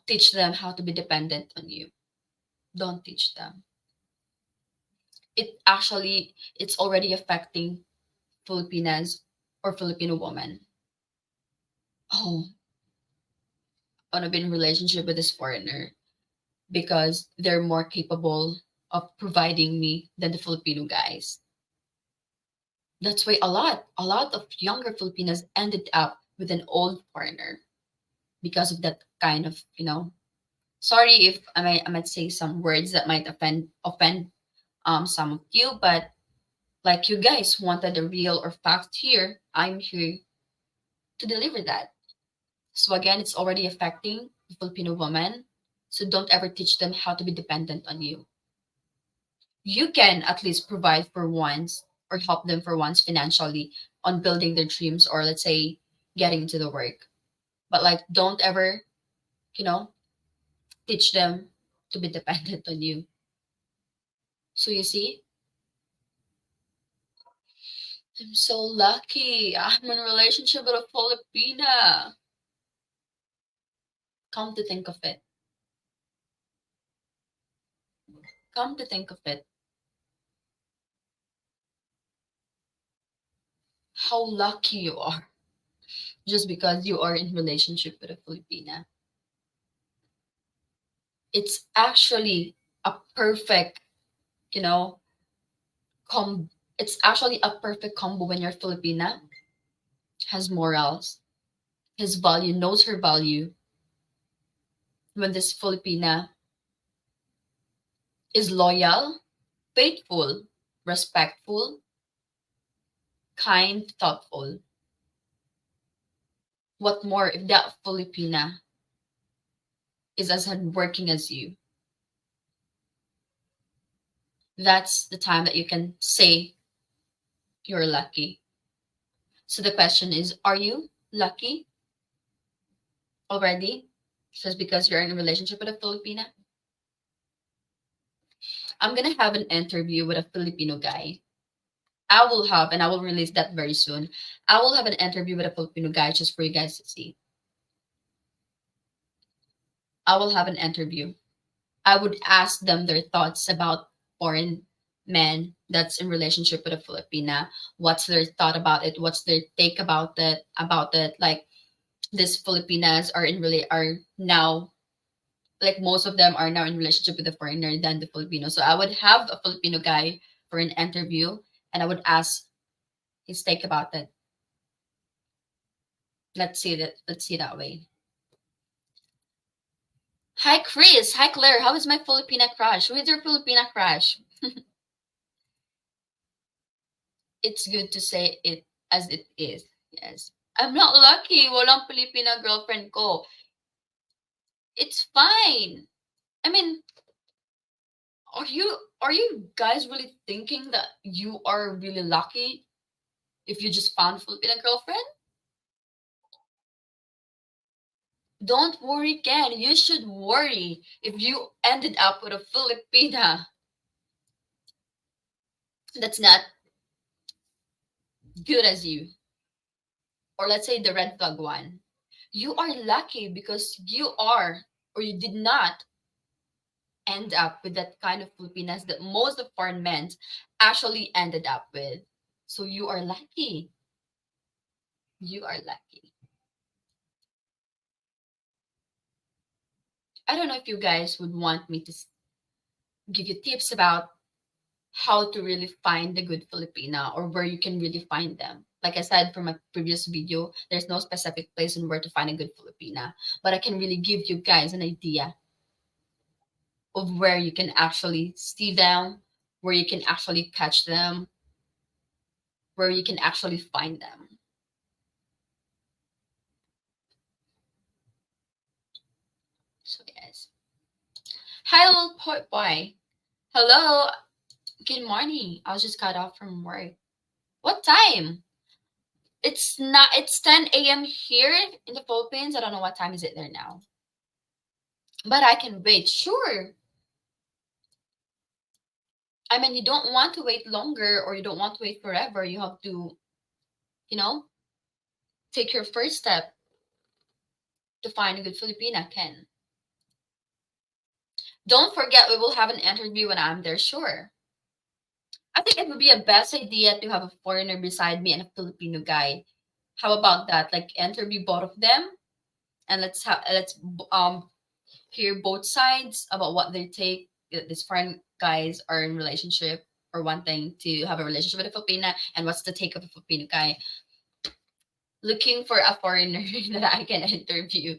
teach them how to be dependent on you. Don't teach them. It's already affecting Filipinas or Filipino women. Oh, want to be in relationship with this foreigner because they're more capable of providing me than the Filipino guys. That's why a lot of younger Filipinos ended up with an old foreigner because of that kind of, sorry if I might say some words that might offend some of you, but like you guys wanted a real or fact here, I'm here to deliver that. So again, it's already affecting the Filipino woman. So don't ever teach them how to be dependent on you. You can at least provide for once or help them for once financially on building their dreams or let's say getting into the work. But like don't ever, you know, teach them to be dependent on you. So you see, I'm so lucky. I'm in a relationship with a Filipina. Come to think of it. Come to think of it. How lucky you are just because you are in relationship with a Filipina. It's actually a perfect, you know, it's actually a perfect combo when your Filipina has morals, his value, knows her value. When this Filipina is loyal, faithful, respectful, kind, thoughtful. What more if that Filipina is as hardworking as you? That's the time that you can say you're lucky. So the question is, are you lucky already? Just because you're in a relationship with a Filipina? I'm gonna have an interview with a Filipino guy. And I will release that very soon. I will have an interview with a Filipino guy just for you guys to see. I will have an interview. I would ask them their thoughts about foreign men that's in relationship with a Filipina. What's their thought about it? What's their take about it? Like these Filipinas are now like most of them are now in relationship with the foreigner than the Filipino. So I would have a Filipino guy for an interview and I would ask his take about it. Let's see that way. Hi Chris, hi Claire. How is my Filipina crush? Who is your Filipina crush? It's good to say it as it is. Yes. I'm not lucky. Walang Filipina girlfriend ko. It's fine. I mean, are you guys really thinking that you are really lucky if you just found a Filipina girlfriend? Don't worry, Ken. You should worry if you ended up with a Filipina that's not good as you. Or let's say the red flag one. You are lucky because you are or you did not end up with that kind of Filipinas that most of foreign men actually ended up with. So you are lucky. You are lucky. I don't know if you guys would want me to give you tips about how to really find the good Filipina or where you can really find them. Like I said from my previous video, there's no specific place on where to find a good Filipina, but I can really give you guys an idea of where you can actually see them, where you can actually catch them, where you can actually find them. So yes. Hi, little boy. Hello. Good morning. I was just got off from work. What time? It's not. It's 10 a.m. here in the Philippines. I don't know what time is it there now. But I can wait. Sure. I mean, you don't want to wait longer or you don't want to wait forever. You have to, you know, take your first step to find a good Filipina, Ken. Don't forget, we will have an interview when I'm there. Sure. I think it would be a best idea to have a foreigner beside me and a Filipino guy. How about that? Like interview both of them and let's hear both sides about what they take. These foreign guys are in relationship or wanting to have a relationship with a Filipina, and what's the take of a Filipino guy looking for a foreigner that I can interview.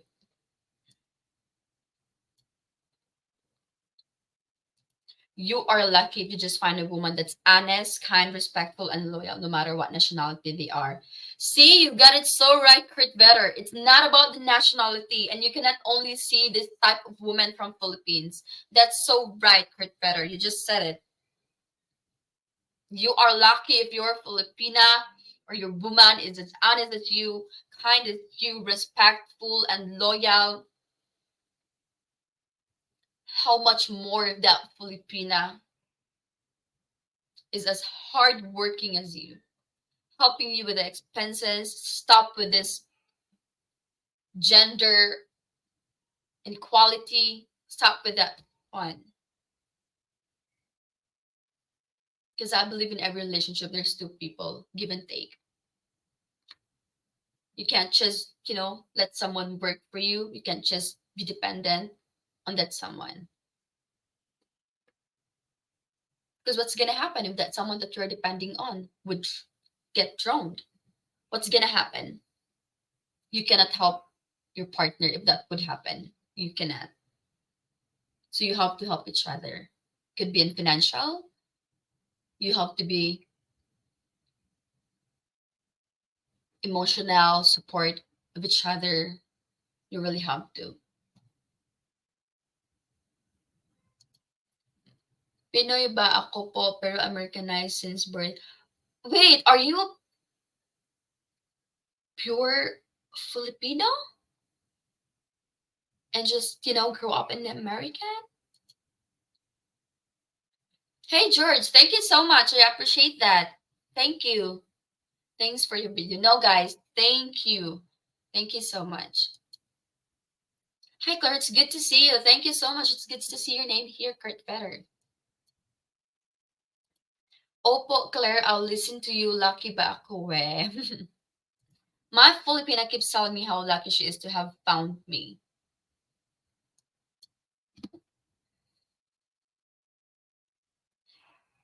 You are lucky if you just find a woman that's honest, kind, respectful, and loyal, no matter what nationality they are. See, you got it so right, Kurt Better. It's not about the nationality, and you cannot only see this type of woman from Philippines. That's so right, Kurt Better. You just said it. You are lucky if you're Filipina or your woman is as honest as you, kind as you, respectful and loyal. How much more if that Filipina is as hardworking as you, helping you with the expenses, stop with this gender inequality, stop with that one. Because I believe in every relationship, there's two people, give and take. You can't just, let someone work for you. You can't just be dependent on that someone. Because what's going to happen if that someone that you're depending on would get drowned? What's going to happen? You cannot help your partner if that would happen. You cannot. So you have to help each other. Could be in financial. You have to be emotional support of each other. You really have to. Pinoy ba ako po pero Americanized since birth? Wait, are you pure Filipino and just, grew up in America? Hey, George, thank you so much. I appreciate that. Thank you. Thanks for your video. No, guys, thank you. Thank you so much. Hi, Claire. It's good to see you. Thank you so much. It's good to see your name here, Kurt Better. Opo, Claire, I'll listen to you. Lucky ba ako eh? My Filipina keeps telling me how lucky she is to have found me.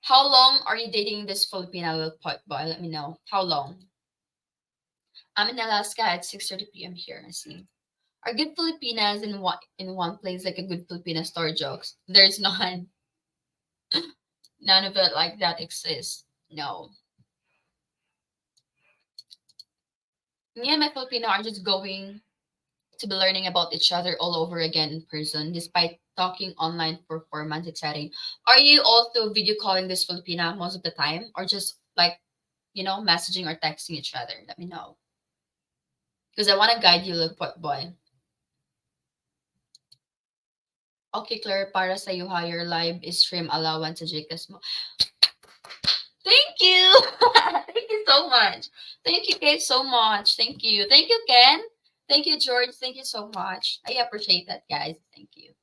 How long are you dating this Filipina little pot boy? Let me know. How long? I'm in Alaska at 6:30 p.m. here. I see. Are good Filipinas in one place like a good Filipina story jokes? There's none. None of it like that exists. No. Me and my Filipino are just going to be learning about each other all over again in person, despite talking online for 4 months. Exciting. Are you also video calling this Filipina most of the time, or just like messaging or texting each other? Let me know, because I want to guide you, little pot boy. Okay, Claire, para sa iyo, higher live stream allowance sa Gcash mo. Thank you. Thank you so much. Thank you guys so much. Thank you. Thank you, Ken. Thank you, George. Thank you so much. I appreciate that, guys. Thank you.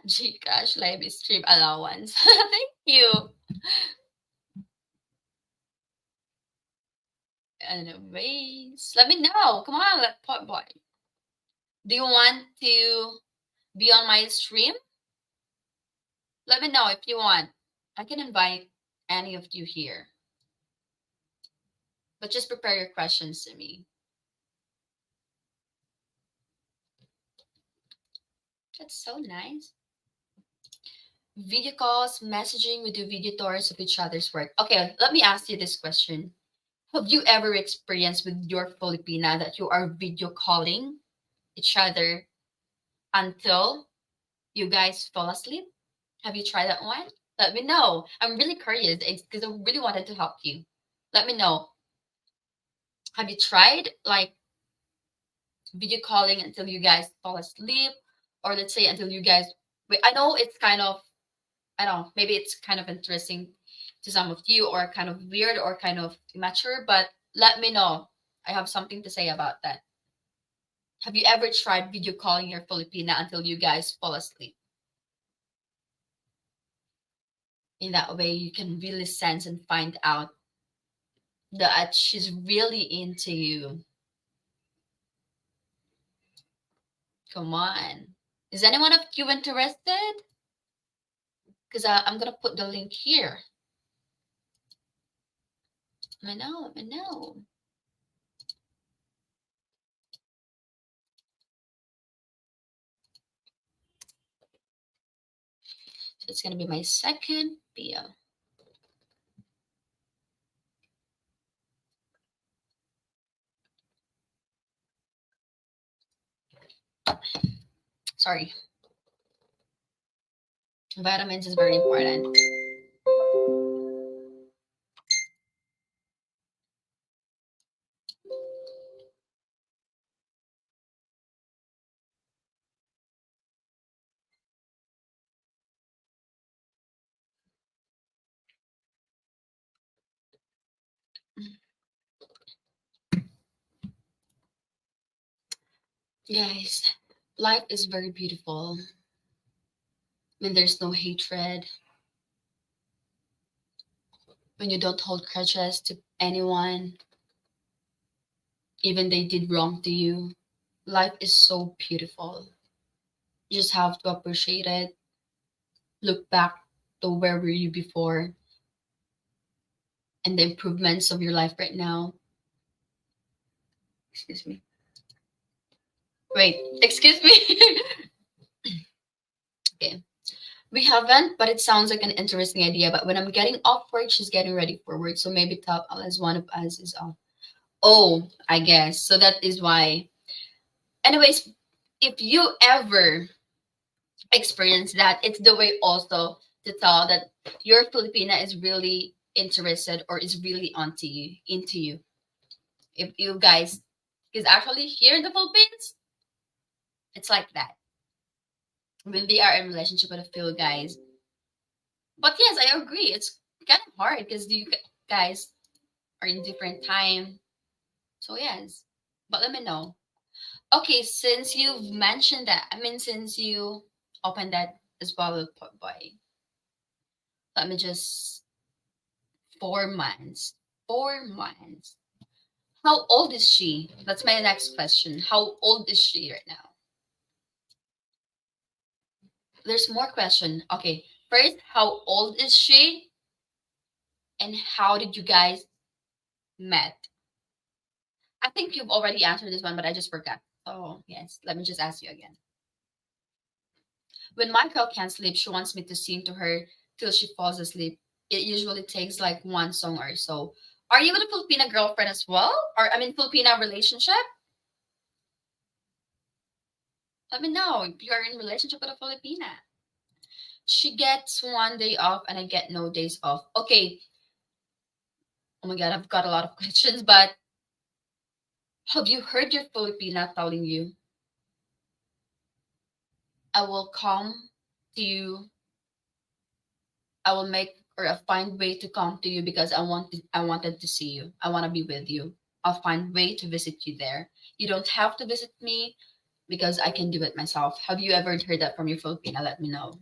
Gcash live stream allowance. Thank you. Anyways, let me know. Come on, pot boy. Do you want to be on my stream? Let me know if you want. I can invite any of you here. But just prepare your questions to me. That's so nice. Video calls, messaging, we do video tours of each other's work. Okay, let me ask you this question. Have you ever experienced with your Filipina that you are video calling each other until you guys fall asleep? Have you tried that one? Let me know. I'm really curious because I really wanted to help you. Let me know. Have you tried like video calling until you guys fall asleep? Or let's say until you guys wait, I know it's kind of, I don't know, maybe it's kind of interesting to some of you or kind of weird or kind of immature, but let me know. I have something to say about that. Have you ever tried video calling your Filipina until you guys fall asleep? In that way, you can really sense and find out that she's really into you. Come on. Is anyone of you interested? Because I'm gonna put the link here. I know, I know. So it's gonna be my second video. Sorry. Vitamins is very important. Guys, life is very beautiful when there's no hatred, when you don't hold grudges to anyone, even they did wrong to you. Life is so beautiful. You just have to appreciate it, look back to where were you before, and the improvements of your life right now. Excuse me. Wait, excuse me. Okay. We haven't, but it sounds like an interesting idea. But when I'm getting off work, she's getting ready for work. So maybe tell as one of us is off. Oh, I guess. So that is why. Anyways, if you ever experience that, it's the way also to tell that your Filipina is really interested or is really onto you, into you. If you guys, because actually here in the Philippines, it's like that. When they are in relationship with a few guys. But yes, I agree. It's kind of hard because you guys are in different time. So yes. But let me know. Okay, since you've mentioned that, I mean, since you opened that as well with boy, let me just 4 months. 4 months. How old is she? That's my next question. How old is she right now? There's more question. Okay, first, how old is she? And how did you guys met? I think you've already answered this one, but I just forgot. Oh, yes. Let me just ask you again. When my girl can't sleep, she wants me to sing to her till she falls asleep. It usually takes like one song or so. Are you with a Filipina girlfriend as well? Or, I mean, Filipina relationship? Let me know if you're in relationship with a Filipina. She gets 1 day off and I get no days off. Okay. Oh my God, I've got a lot of questions, but have you heard your Filipina telling you, I will come to you, I will make or I'll find way to come to you because I wanted to see you. I want to be with you. I'll find way to visit you there. You don't have to visit me because I can do it myself. Have you ever heard that from your Filipina? Let me know.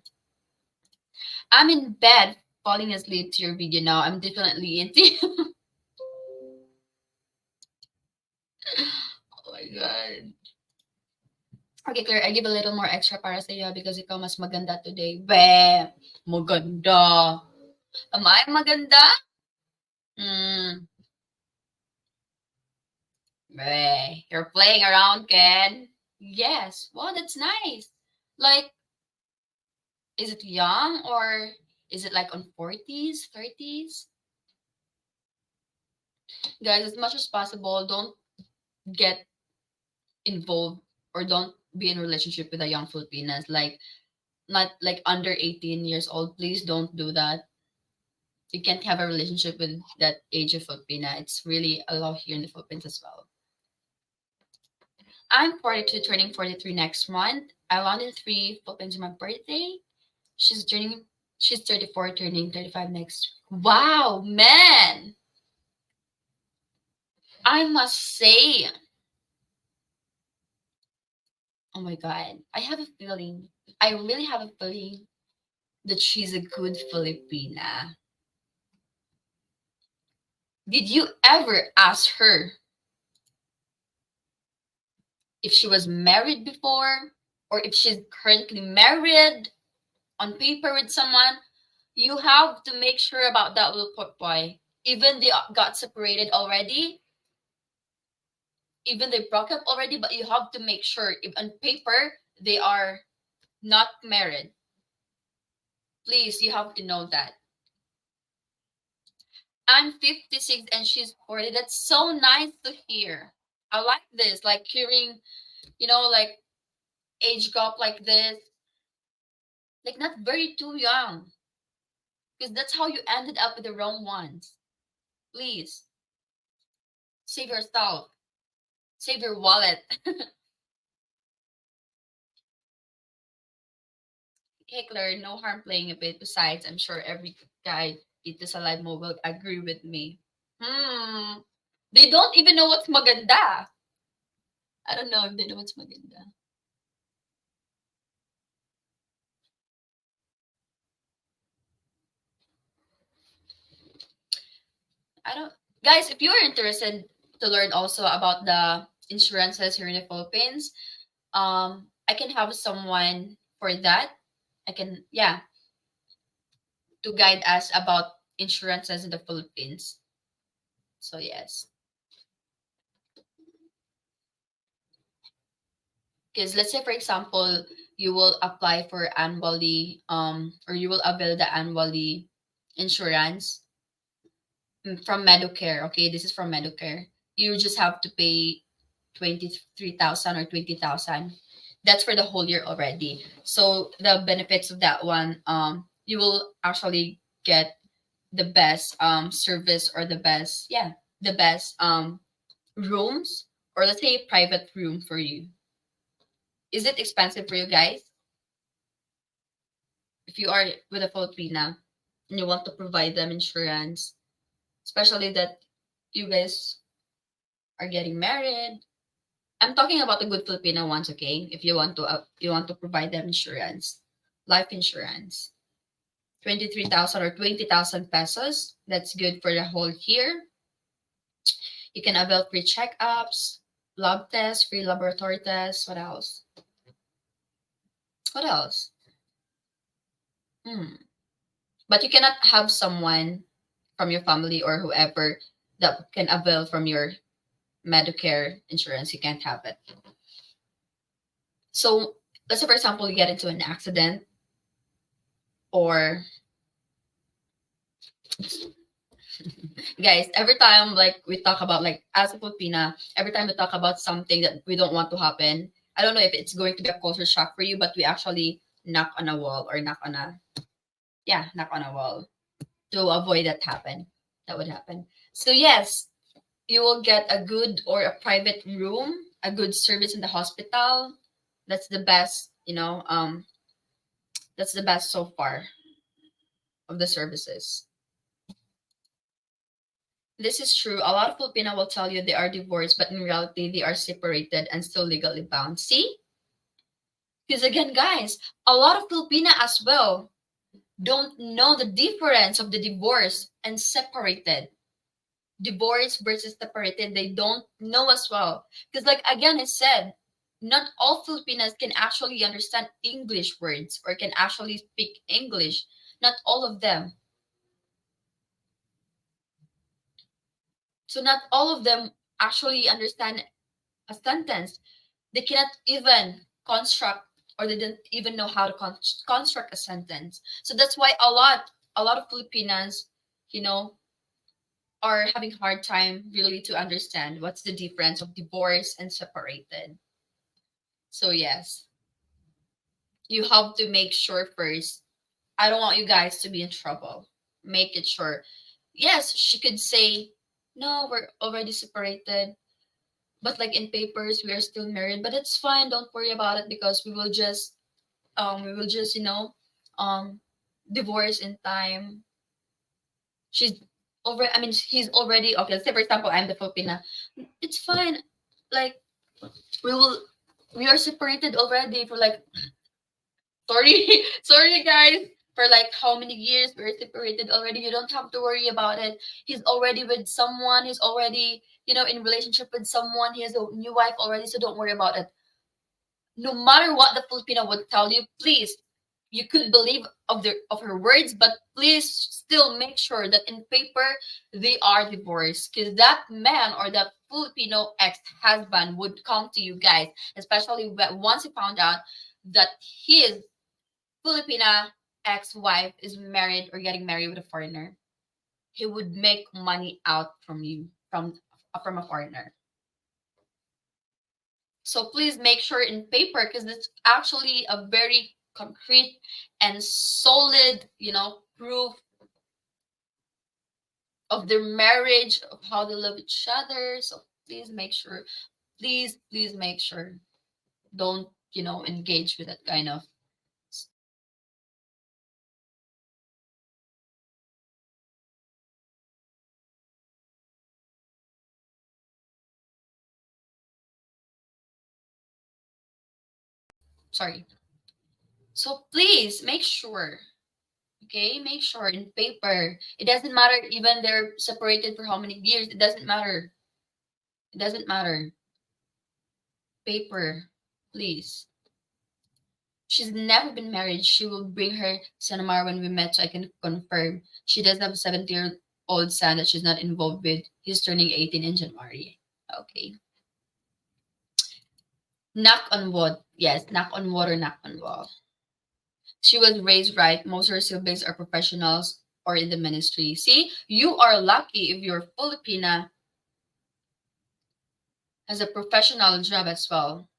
I'm in bed falling asleep to your video now. I'm definitely into you. Oh my god. Okay, Claire, I give a little more extra para sa iyo because ikaw mas maganda today. Be, maganda. Am I maganda? Hmm. Be, you're playing around, Ken. Yes. Wow, that's nice. Like, is it young or is it like on 40s, 30s? Guys, as much as possible, don't get involved or don't be in a relationship with a young Filipinas. Like, not like under 18 years old. Please don't do that. You can't have a relationship with that age of Filipina. It's really allowed here in the Philippines as well. I'm 42, turning 43 next month. I landed 3 Philippines on my birthday. She's turning, she's 34, turning 35 next. Wow, man! I must say, oh my God, I have a feeling, I really have a feeling that she's a good Filipina. Did you ever ask her if she was married before? or if she's currently married on paper with someone, you have to make sure about that little boy. Even they got separated already, even they broke up already, but you have to make sure if on paper they are not married. Please, you have to know that. I'm 56 and she's 40. That's so nice to hear. I like this, like hearing, like age gap like this, like not very too young, because that's how you ended up with the wrong ones. Please save yourself, save your wallet. Hey Claire, no harm playing a bit. Besides, I'm sure every guy dito sa live mo will agree with me. They don't even know what's maganda. I don't know if they know what's maganda. I don't. Guys, if you are interested to learn also about the insurances here in the Philippines, I can have someone for that. I can, yeah, to guide us about insurances in the Philippines. So yes. Because let's say for example, you will apply for annually or you will avail the annually insurance from Medicare. Okay, this is from Medicare. You just have to pay 23,000 or 20,000. That's for the whole year already. So the benefits of that one, you will actually get the best service, or the best, yeah, the best rooms, or let's say private room for you. Is it expensive for you guys? If you are with a Filipina and you want to provide them insurance, especially that you guys are getting married. I'm talking about the good Filipino ones, okay? If you want to provide them insurance, life insurance, 23,000 or 20,000 pesos. That's good for the whole year. You can avail free checkups, lab tests, free laboratory tests. What else? What else? Hmm. But you cannot have someone from your family or whoever that can avail from your Medicare insurance. You can't have it. So let's say, for example, you get into an accident, or guys, every time like we talk about, like as a Filipina, every time we talk about something that we don't want to happen, I don't know if it's going to be a culture shock for you, but we actually knock on a wall, or knock on a wall to avoid that would happen. So yes, you will get a good or a private room, a good service in the hospital. That's the best, that's the best so far of the services. This is true. A lot of Filipino will tell you they are divorced, but in reality, they are separated and still legally bound. See? Because again, guys, a lot of Filipina as well don't know the difference of the divorce and separated. Divorce versus separated, they don't know as well. Because, like again, I said, not all Filipinas can actually understand English words or can actually speak English. Not all of them. So, not all of them actually understand a sentence. They cannot even construct, or they didn't even know how to construct a sentence. So that's why a lot of Filipinas, you know, are having hard time really to understand what's the difference of divorce and separated. So yes, you have to make sure first. I don't want you guys to be in trouble. Make it sure. Yes, she could say, no, we're already separated, but like in papers we are still married, but it's fine, don't worry about it, because we will just um divorce in time. She's over, I mean, he's already okay. Let's say for example, I'm the Filipina. It's fine, like we will we are separated already for like, sorry, sorry guys, for like how many years we're separated already. You don't have to worry about it. He's already with someone, he's already in relationship with someone, he has a new wife already, so don't worry about it. no matter what the Filipino would tell you, please, you could believe of her words, but please still make sure that in paper they are divorced, because that man or that Filipino ex-husband would come to you guys, especially once he found out that his Filipina ex-wife is married or getting married with a foreigner. He would make money out from you, from a foreigner. So please make sure in paper, because it's actually a very concrete and solid, proof of their marriage, of how they love each other. So please make sure, please make sure. Don't, engage with that kind of, sorry. So please make sure, okay? Make sure in paper. It doesn't matter even they're separated for how many years. It doesn't matter. It doesn't matter. Paper, please. She's never been married. She will bring her Sanamar when we met, so I can confirm. She does have a 70-year-old son that she's not involved with. He's turning 18 in January. Okay. Knock on wood. Yes, knock on wood or knock on wall. She was raised right. Most of her siblings are professionals or in the ministry. See, you are lucky if your Filipina has a professional job as well.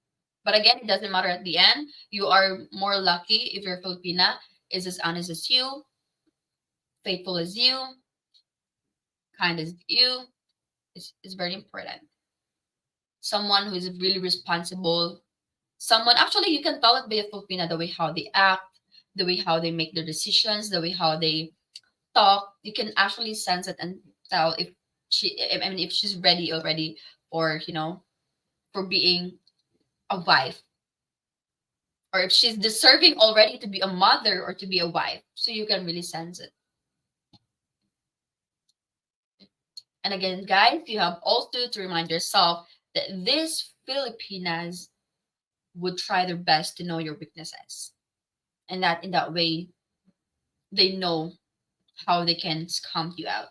But again, it doesn't matter at the end. You are more lucky if your Filipina is as honest as you, faithful as you, kind as you. Is very important. Someone who is really responsible. Someone, actually, you can tell it by a Filipina, the way how they act, the way how they make their decisions, the way how they talk. You can actually sense it and tell if if she's ready already, or for being a wife, or if she's deserving already to be a mother or to be a wife. So you can really sense it. And again, guys, you have also to remind yourself that these Filipinas would try their best to know your weaknesses, and that in that way they know how they can scam you out.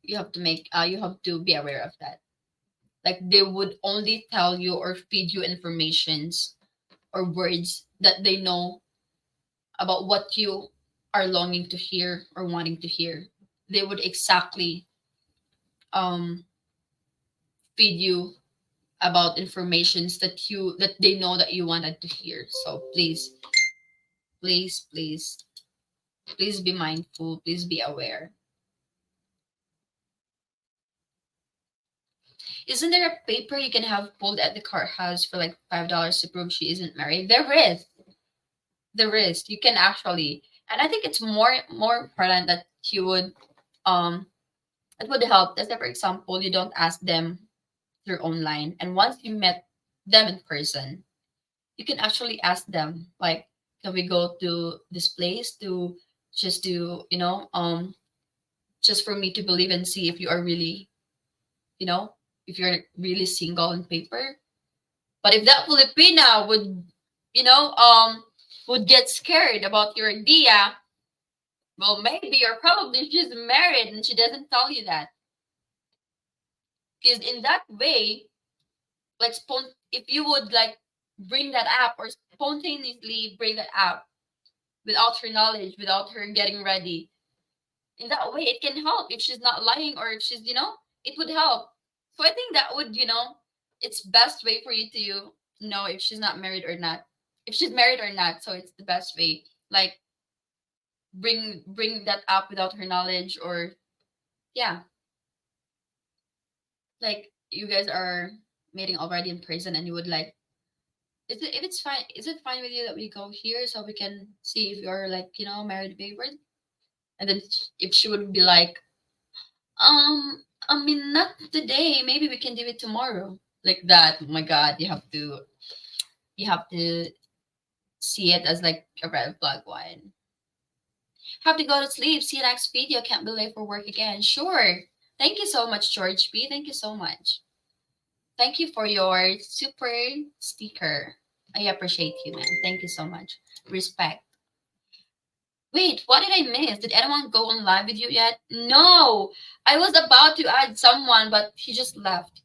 You have to be aware of that. Like, they would only tell you or feed you informations or words that they know about what you are longing to hear or wanting to hear. They would exactly um feed you about informations that they know that you wanted to hear. So please, please, please, please be mindful, please be aware. Isn't there a paper you can have pulled at the courthouse for like $5 to prove she isn't married? There is. You can actually, and I think it's more important that you would it would help. Let's say, for example, you don't ask them through online, and once you met them in person, you can actually ask them like, can we go to this place to just to just for me to believe and see if you are really, you know if you're really single on paper. But if that Filipina you know would get scared about your idea, well, maybe or probably she's married and she doesn't tell you that. Because in that way, like, if you would like bring that up or spontaneously bring that up without her knowledge, without her getting ready, in that way it can help if she's not lying, or if she's, it would help. So I think that would, it's best way for you to know if she's not married or not, if she's married or not. So it's the best way, like, bring that up without her knowledge, or yeah, like, you guys are meeting already in person and you would like, is it fine with you that we go here so we can see if you're like, married favorite? And then if she would be like, I mean, not today, maybe we can do it tomorrow, like that. Oh my god, you have to see it as like a red flag one. Have to go to sleep, see you next video, can't be late for work again. Sure. Thank you so much, George B. Thank you so much. Thank you for your super sticker. I appreciate you, man. Thank you so much. Respect. Wait, what did I miss? Did anyone go on live with you yet? No, I was about to add someone, but he just left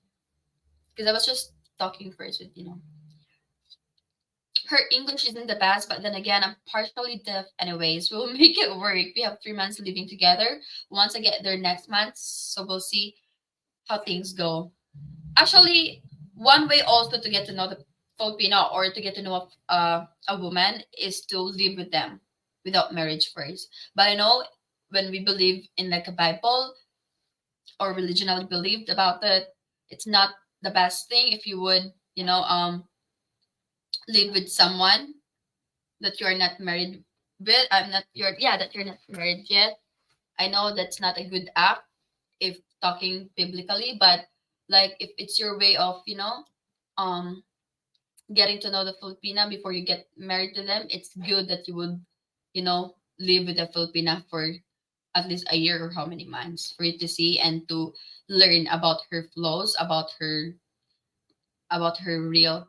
because I was just talking first with her English isn't the best, but then again, I'm partially deaf anyways. We'll make it work. We have 3 months living together. Once I get there next month, so we'll see how things go. Actually, one way also to get to know the Filipino or to get to know a woman is to live with them without marriage first. But I know when we believe in like a Bible or religionally believed about it, it's not the best thing if you would, live with someone that you're not married with. I'm not you're yeah that you're not married yet. I know that's not a good act if talking biblically, but like if it's your way of um getting to know the Filipina before you get married to them, it's good that you would live with the Filipina for at least a year or how many months for you to see and to learn about her flaws, about her real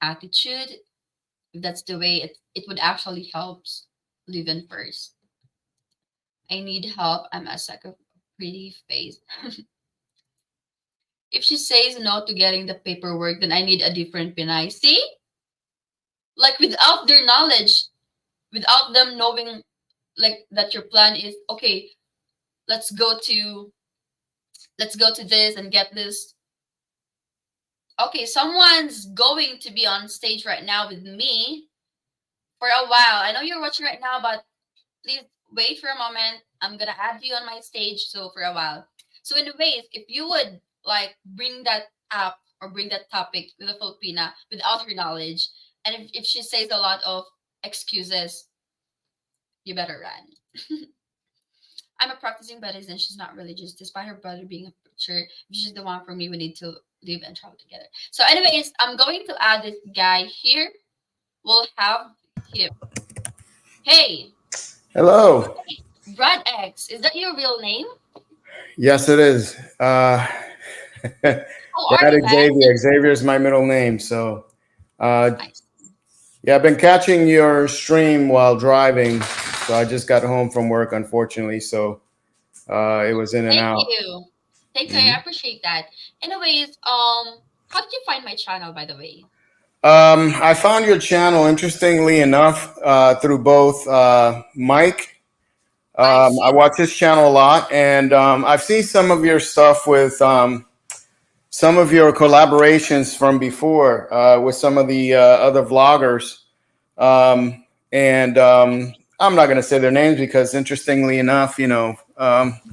attitude. If that's the way it would actually helps live in first. I need help. I'm a suck of pretty face. If she says no to getting the paperwork, then I need a different Pinay. See? Like without their knowledge, without them knowing like that your plan is okay, let's go to let's go to this and get this. Okay, someone's going to be on stage right now with me for a while. I know you're watching right now, but please wait for a moment. I'm gonna add you on my stage so for a while. So anyways, if you would like bring that up or bring that topic with a Filipina without her knowledge, and if she says a lot of excuses, you better run. I'm a practicing Buddhist and she's not religious, despite her brother being a preacher. If she's the one for me, we need to live and travel together. So, anyways, I'm going to add this guy here. We'll have him. Hey, Hello. Brad X, is that your real name? Yes, it is. How are Brad you, man? Xavier. Xavier is my middle name. So, uh, Nice. yeah, I've been catching your stream while driving. So I just got home from work, unfortunately. So it was in and Thank out. you. Thank you. I Mhm. appreciate that. Anyways, how did you find my channel, by the way? I found your channel, interestingly enough, through both Mike. I I see. watch his channel a lot, and I've seen some of your stuff with some of your collaborations from before with some of the other vloggers. And I'm not going to say their names because, interestingly enough, don't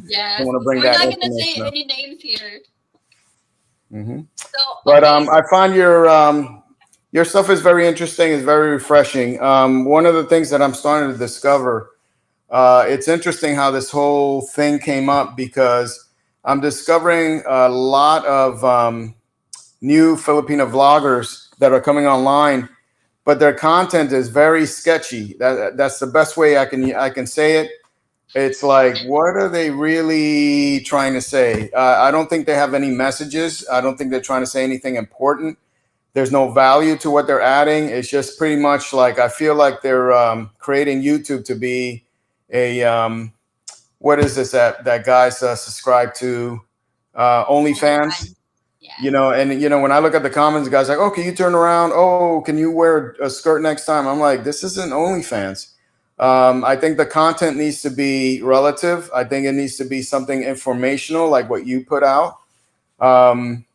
Yes. want to bring We're that not gonna say information up. any names here. Hmm. So, But okay. I find your stuff is very interesting. It's very refreshing. One of the things that I'm starting to discover, it's interesting how this whole thing came up because I'm discovering a lot of new Filipino vloggers that are coming online, but their content is very sketchy. That's the best way I can say it. It's like, what are they really trying to say? I don't think they have any messages. I don't think they're trying to say anything important. There's no value to what they're adding. It's just pretty much like I feel like they're creating YouTube to be a what is this that guys subscribe to Only OnlyFans? fans. Yes. And when I look at the comments, the guys like, oh, can you turn around? Oh, can you wear a skirt next time? I'm like, this isn't OnlyFans. I think the content needs to be relative. I think it needs to be something informational, like what you put out. Um,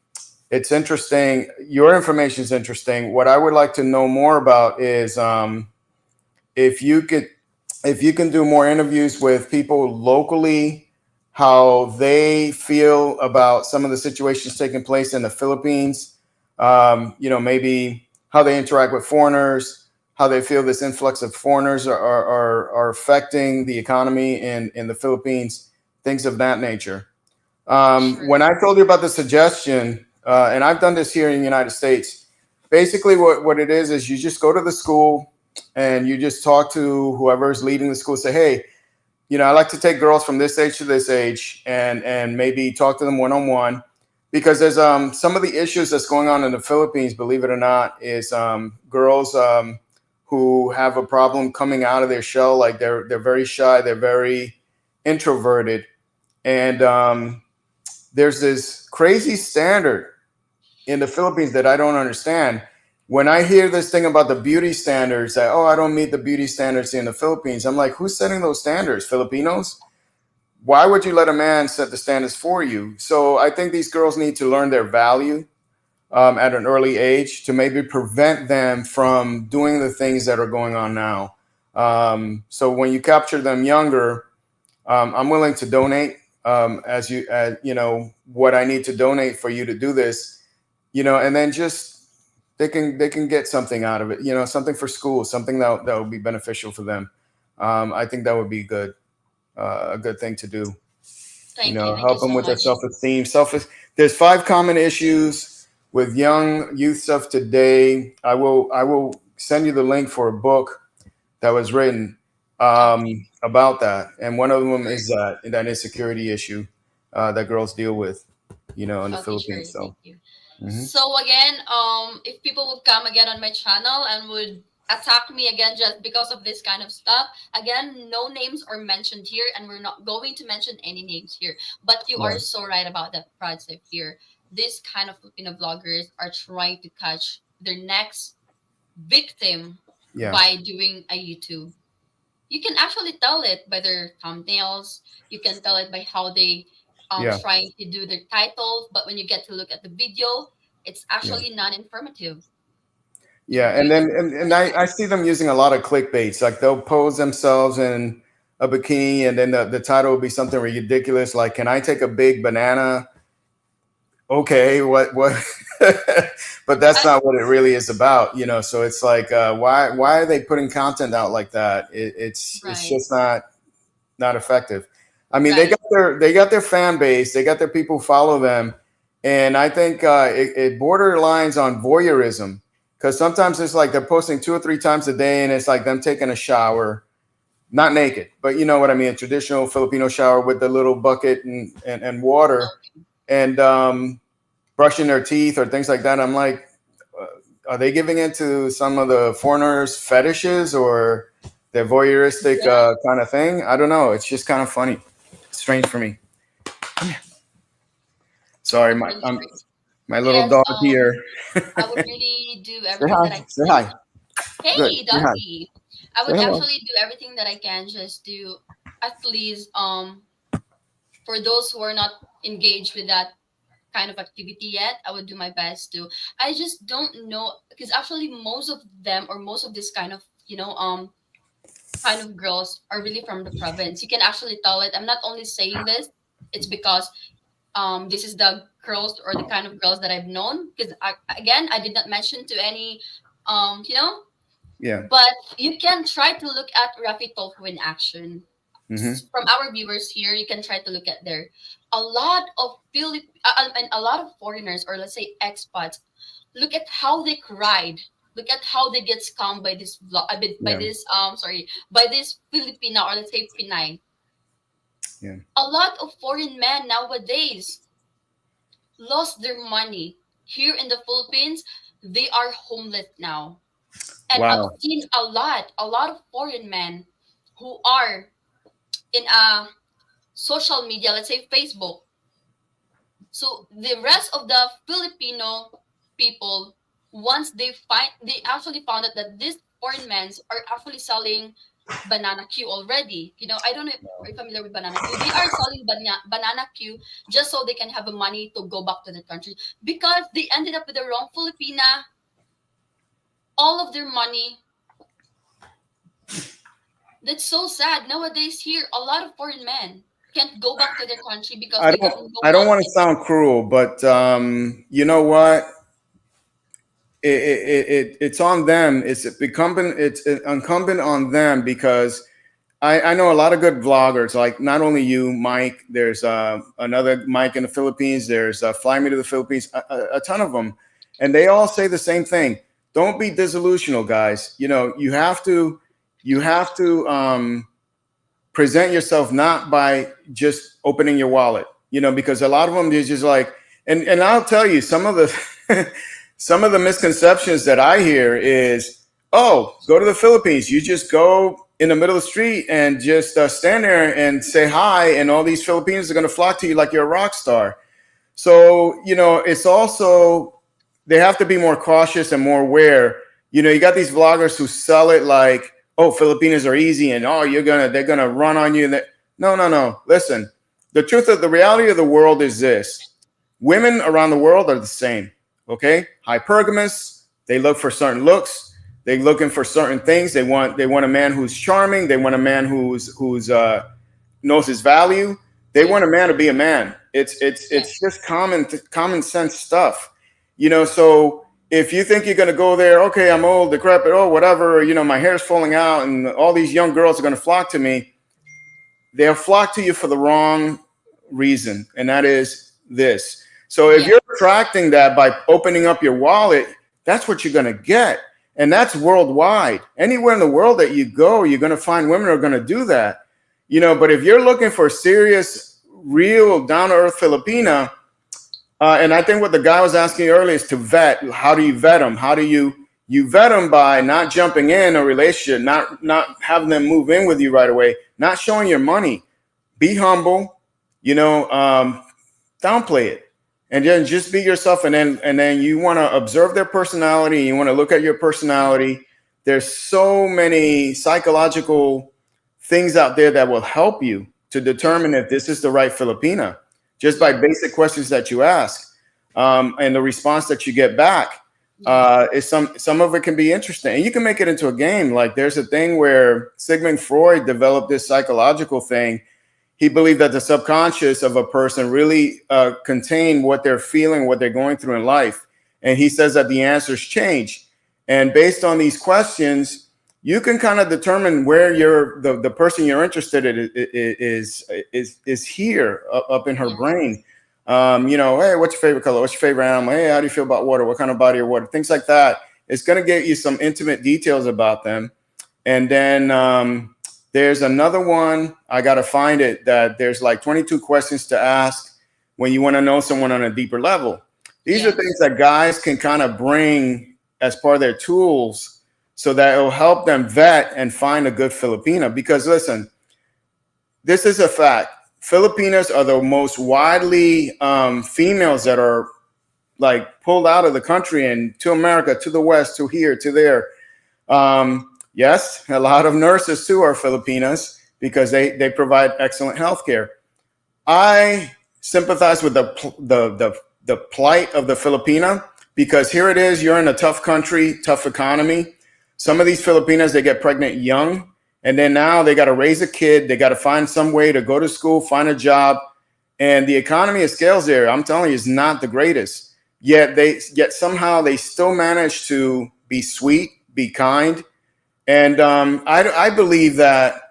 it's interesting. Your information is interesting. What I would like to know more about is if you could if you can do more interviews with people locally, how they feel about some of the situations taking place in the Philippines, maybe how they interact with foreigners, how they feel this influx of foreigners are affecting the economy in the Philippines, things of that nature. Sure. When I told you about the suggestion, and I've done this here in the United States, basically what it is you just go to the school and you just talk to whoever is leading the school, say, hey, I like to take girls from this age to this age and maybe talk to them one on one. because there's some of the issues that's going on in the Philippines, believe it or not, is girls who have a problem coming out of their shell, like they're very shy, they're very introverted, and there's this crazy standard in the Philippines that I don't understand. When I hear this thing about the beauty standards, that oh, I don't meet the beauty standards in the Philippines, I'm like, who's setting those standards? Filipinos? Why would you let a man set the standards for you? So I think these girls need to learn their value at an early age to maybe prevent them from doing the things that are going on now. So when you capture them younger, I'm willing to donate as you know what I need to donate for you to do this, you know, and then just they can get something out of it, you know, something for school, something that would be beneficial for them. I think that would be good, a good thing to do. You Thank you. know, Thank you help them so with their much. self-esteem. There's 5 common issues with young youths of today. I will send you the link for a book that was written Okay. about that, and one of them Sure. is that insecurity issue that girls deal with, you know, in the Okay, sure. Philippines. Thank So, you. hmm So again, if people would come again on my channel and would attack me again just because of this kind of stuff, again, no names are mentioned here, and we're not going to mention any names here. But you are yeah, so right about that project here. This kind of Filipino vloggers are trying to catch their next victim yeah, by doing a YouTube. You can actually tell it by their thumbnails. You can tell it by how they yeah, trying to do their titles. But when you get to look at the video, it's yeah. actually non-informative. You Yeah, and really then need to and check I it. see them using a lot of clickbaits. Like they'll pose themselves in a bikini, and then the title will be something ridiculous, like "Can I take a big banana?" Okay, what? But that's I, not what it really is about, you know. So it's like, why are they putting content out like that? It's right, just not effective. I mean, right. they got their fan base, they got their people who follow them, and I think it borderlines on voyeurism because sometimes it's like they're posting 2 or 3 times a day, and it's like them taking a shower, not naked, but you know what I mean, a traditional Filipino shower with the little bucket and water, Okay. and brushing their teeth or things like that. I'm like, uh, are they giving into some of the foreigners' fetishes or their voyeuristic Yeah, kind of thing? I don't know. It's just kind of funny, strange for me. Sorry, it's really strange. my little Yes, dog here. I would really do Say everything hi. that I Say can. hi. Good. Hey, Say hi. doggy. I Say would hello. actually do everything that I can just to at least for those who are not engaged with that kind of activity yet, I would do my best to. I just don't know because actually most of them or most of this kind of kind of girls are really from the province. You can actually tell it. I'm not only saying this; it's because this is the girls or the kind of girls that I've known. Because again, I did not mention to any you know, Yeah. but you can try to look at Rafi Tofu in action. Mm-hmm. From our viewers here, you can try to look at there. A lot of and a lot of foreigners or let's say expats, look at how they cried. Look at how they get scammed by this by Yeah. this sorry by this Filipina or let's say Pinay. Yeah. A lot of foreign men nowadays lost their money here in the Philippines. They are homeless now, and I've Wow. seen a lot of foreign men who are in a social media, let's say Facebook. So the rest of the Filipino people, once they actually found out that these foreign men are actually selling banana Q already. You know, I don't know if Wow. you're familiar with banana Q. They are selling banana Q just so they can have the money to go back to their country because they ended up with the wrong Filipina. All of their money. That's so sad. Nowadays, here, a lot of foreign men can't go back to their country because they got no I don't want to money. sound cruel, but you know what? It's on them. It's incumbent on them because I know a lot of good vloggers, like not only you, Mike. There's another Mike in the Philippines. There's Fly Me to the Philippines. A ton of them, and they all say the same thing. Don't be disillusional, guys. You know you have to present yourself not by just opening your wallet. You know, because a lot of them they're just like And I'll tell you some of the some of the misconceptions that I hear is, oh, go to the Philippines. You just go in the middle of the street and just stand there and say hi, and all these Filipinos are going to flock to you like you're a rock star. So, it's also, they have to be more cautious and more aware. You got these vloggers who sell it like, oh, Filipinos are easy and oh, they're gonna run on you. No, no, no. Listen, the reality of the world is this: women around the world are the same. Okay, hypergamous. They look for certain looks. They're looking for certain things. They want a man who's charming. They want a man who's knows his value. They Yeah. want a man to be a man. It's it's Yeah. it's just common sense stuff. So if you think you're going to go there, okay, I'm old, decrepit, oh whatever, my hair's falling out, and all these young girls are going to flock to me. They'll flock to you for the wrong reason, and that is this. So if Yeah. you're attracting that by opening up your wallet, that's what you're going to get. And that's worldwide. Anywhere in the world that you go, you're going to find women who are going to do that. But if you're looking for serious, real, down to earth Filipina, and I think what the guy was asking earlier is to vet. How do you vet them? How do you vet them by not jumping in a relationship, not having them move in with you right away, not showing your money. Be humble, downplay it, and then just be yourself. And then you want to observe their personality. You want to look at your personality. There's so many psychological things out there that will help you to determine if this is the right Filipina, just by basic questions that you ask, and the response that you get back. Yeah. Is some of it can be interesting, and you can make it into a game. Like there's a thing where Sigmund Freud developed this psychological thing. He believed that the subconscious of a person really contain what they're feeling, what they're going through in life. And he says that the answers change. And based on these questions, you can kind of determine where the person you're interested in is here up in her Yeah. brain. Hey, what's your favorite color? What's your favorite animal? Hey, how do you feel about water? What kind of body of water? Things like that. It's going to get you some intimate details about them. And then there's another one. I got to find it, that there's like 22 questions to ask when you want to know someone on a deeper level. These are Yeah. things that guys can kind of bring as part of their tools so that it'll help them vet and find a good Filipina. Because listen, this is a fact. Filipinas are the most widely females that are like pulled out of the country and to America, to the West, to here, to there. Yes, a lot of nurses too are Filipinas because they provide excellent health care. I sympathize with the plight of the Filipina, because here it is, you're in a tough country, tough economy. Some of these Filipinas, they get pregnant young, and then now they got to raise a kid. They got to find some way to go to school, find a job, and the economy of scales there, I'm telling you, is not the greatest. Yet somehow they still manage to be sweet, be kind, and I believe that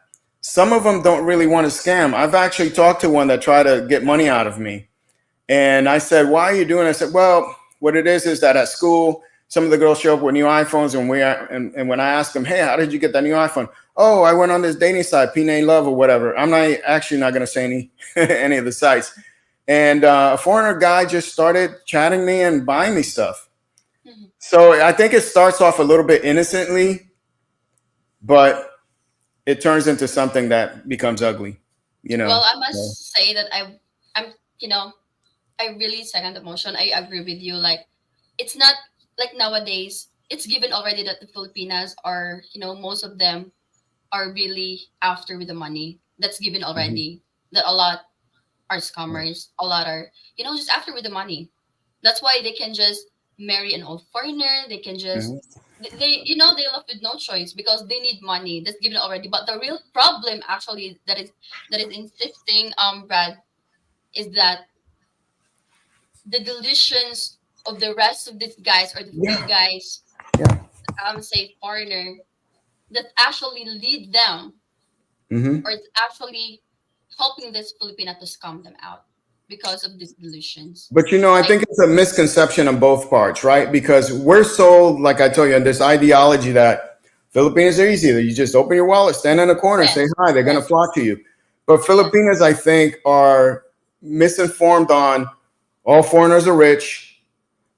some of them don't really want to scam. I've actually talked to one that tried to get money out of me. And I said, why are you doing it? I said, well, what it is that at school, some of the girls show up with new iPhones, and when I ask them, hey, how did you get that new iPhone? Oh, I went on this dating site, Pine Love or whatever. I'm not actually not going to say any any of the sites. And a foreigner guy just started chatting me and buying me stuff. Mhm. So I think it starts off a little bit innocently, but it turns into something that becomes ugly, you know. Well, I So, must say that I'm, you know, I really second the motion. I agree with you. Like, it's not like nowadays. It's given already that the Filipinas are, most of them are really after with the money. That's given mhm, already. That a lot are scammers. A lot are, just after with the money. That's why they can just marry an old foreigner. They can just mhm. they left with no choice because they need money. That's given already. But the real problem actually that is insisting, Brad, is that the delusions of the rest of these guys or the few Yeah, guys, yeah. say foreigner, that actually lead them Hmm. or is actually helping this Filipina to scam them out because of these delusions. But I Like, think it's a misconception on both parts, right? Because we're sold, like I told you, this ideology that Filipinos are easy. That you just open your wallet, stand in a corner, say yes, hi. They're going to yes, flock to you. But yes, Filipinas, I think, are misinformed on, All foreigners are rich.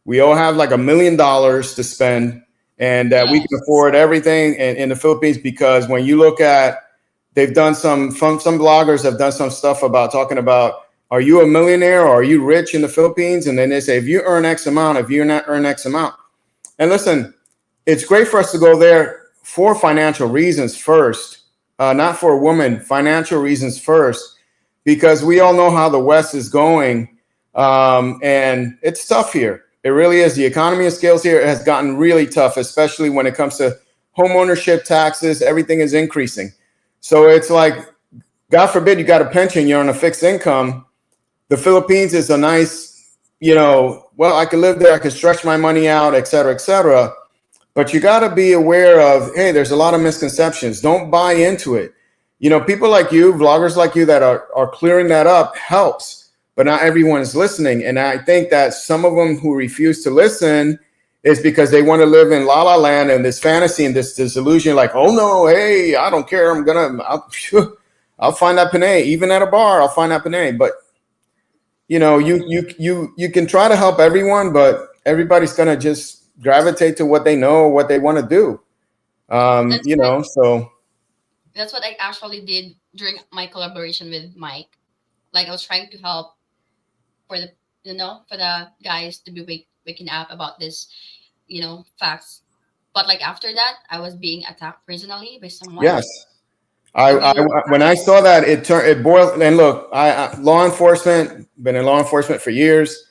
We all have like $1 million to spend, and that we can Yes. afford everything in the Philippines. Because when you look at, they've done some bloggers have done some stuff about talking about, are you a millionaire or are you rich in the Philippines? And then they say, if you earn X amount, if you're not earn X amount. And listen, it's great for us to go there for financial reasons first, not for a woman, financial reasons first, because we all know how the West is going. And it's tough here. It really is. The economy of scales here has gotten really tough, especially when it comes to home ownership, taxes. Everything is increasing. So it's like, God forbid you got a pension, you're on a fixed income. The Philippines is a nice, well, I could live there, I could stretch my money out, et cetera, et cetera. But you got to be aware of, hey, there's a lot of misconceptions. Don't buy into it. People like you, vloggers like you that are clearing that up helps, but not everyone is listening. And I think that some of them who refuse to listen is because they want to live in la la land and this fantasy and this illusion, like, oh no, hey, I don't care. I'll find that Panay, even at a bar, I'll find that Panay. But you can try to help everyone, but everybody's gonna just gravitate to what they know, what they want to do. That's what So that's what I actually did during my collaboration with Mike. Like I was trying to help for the for the guys to be waking up about this, facts. But like after that, I was being attacked personally by someone. yes, I, So I he was when I saw that, it boiled. And look, law enforcement, been in law enforcement for years.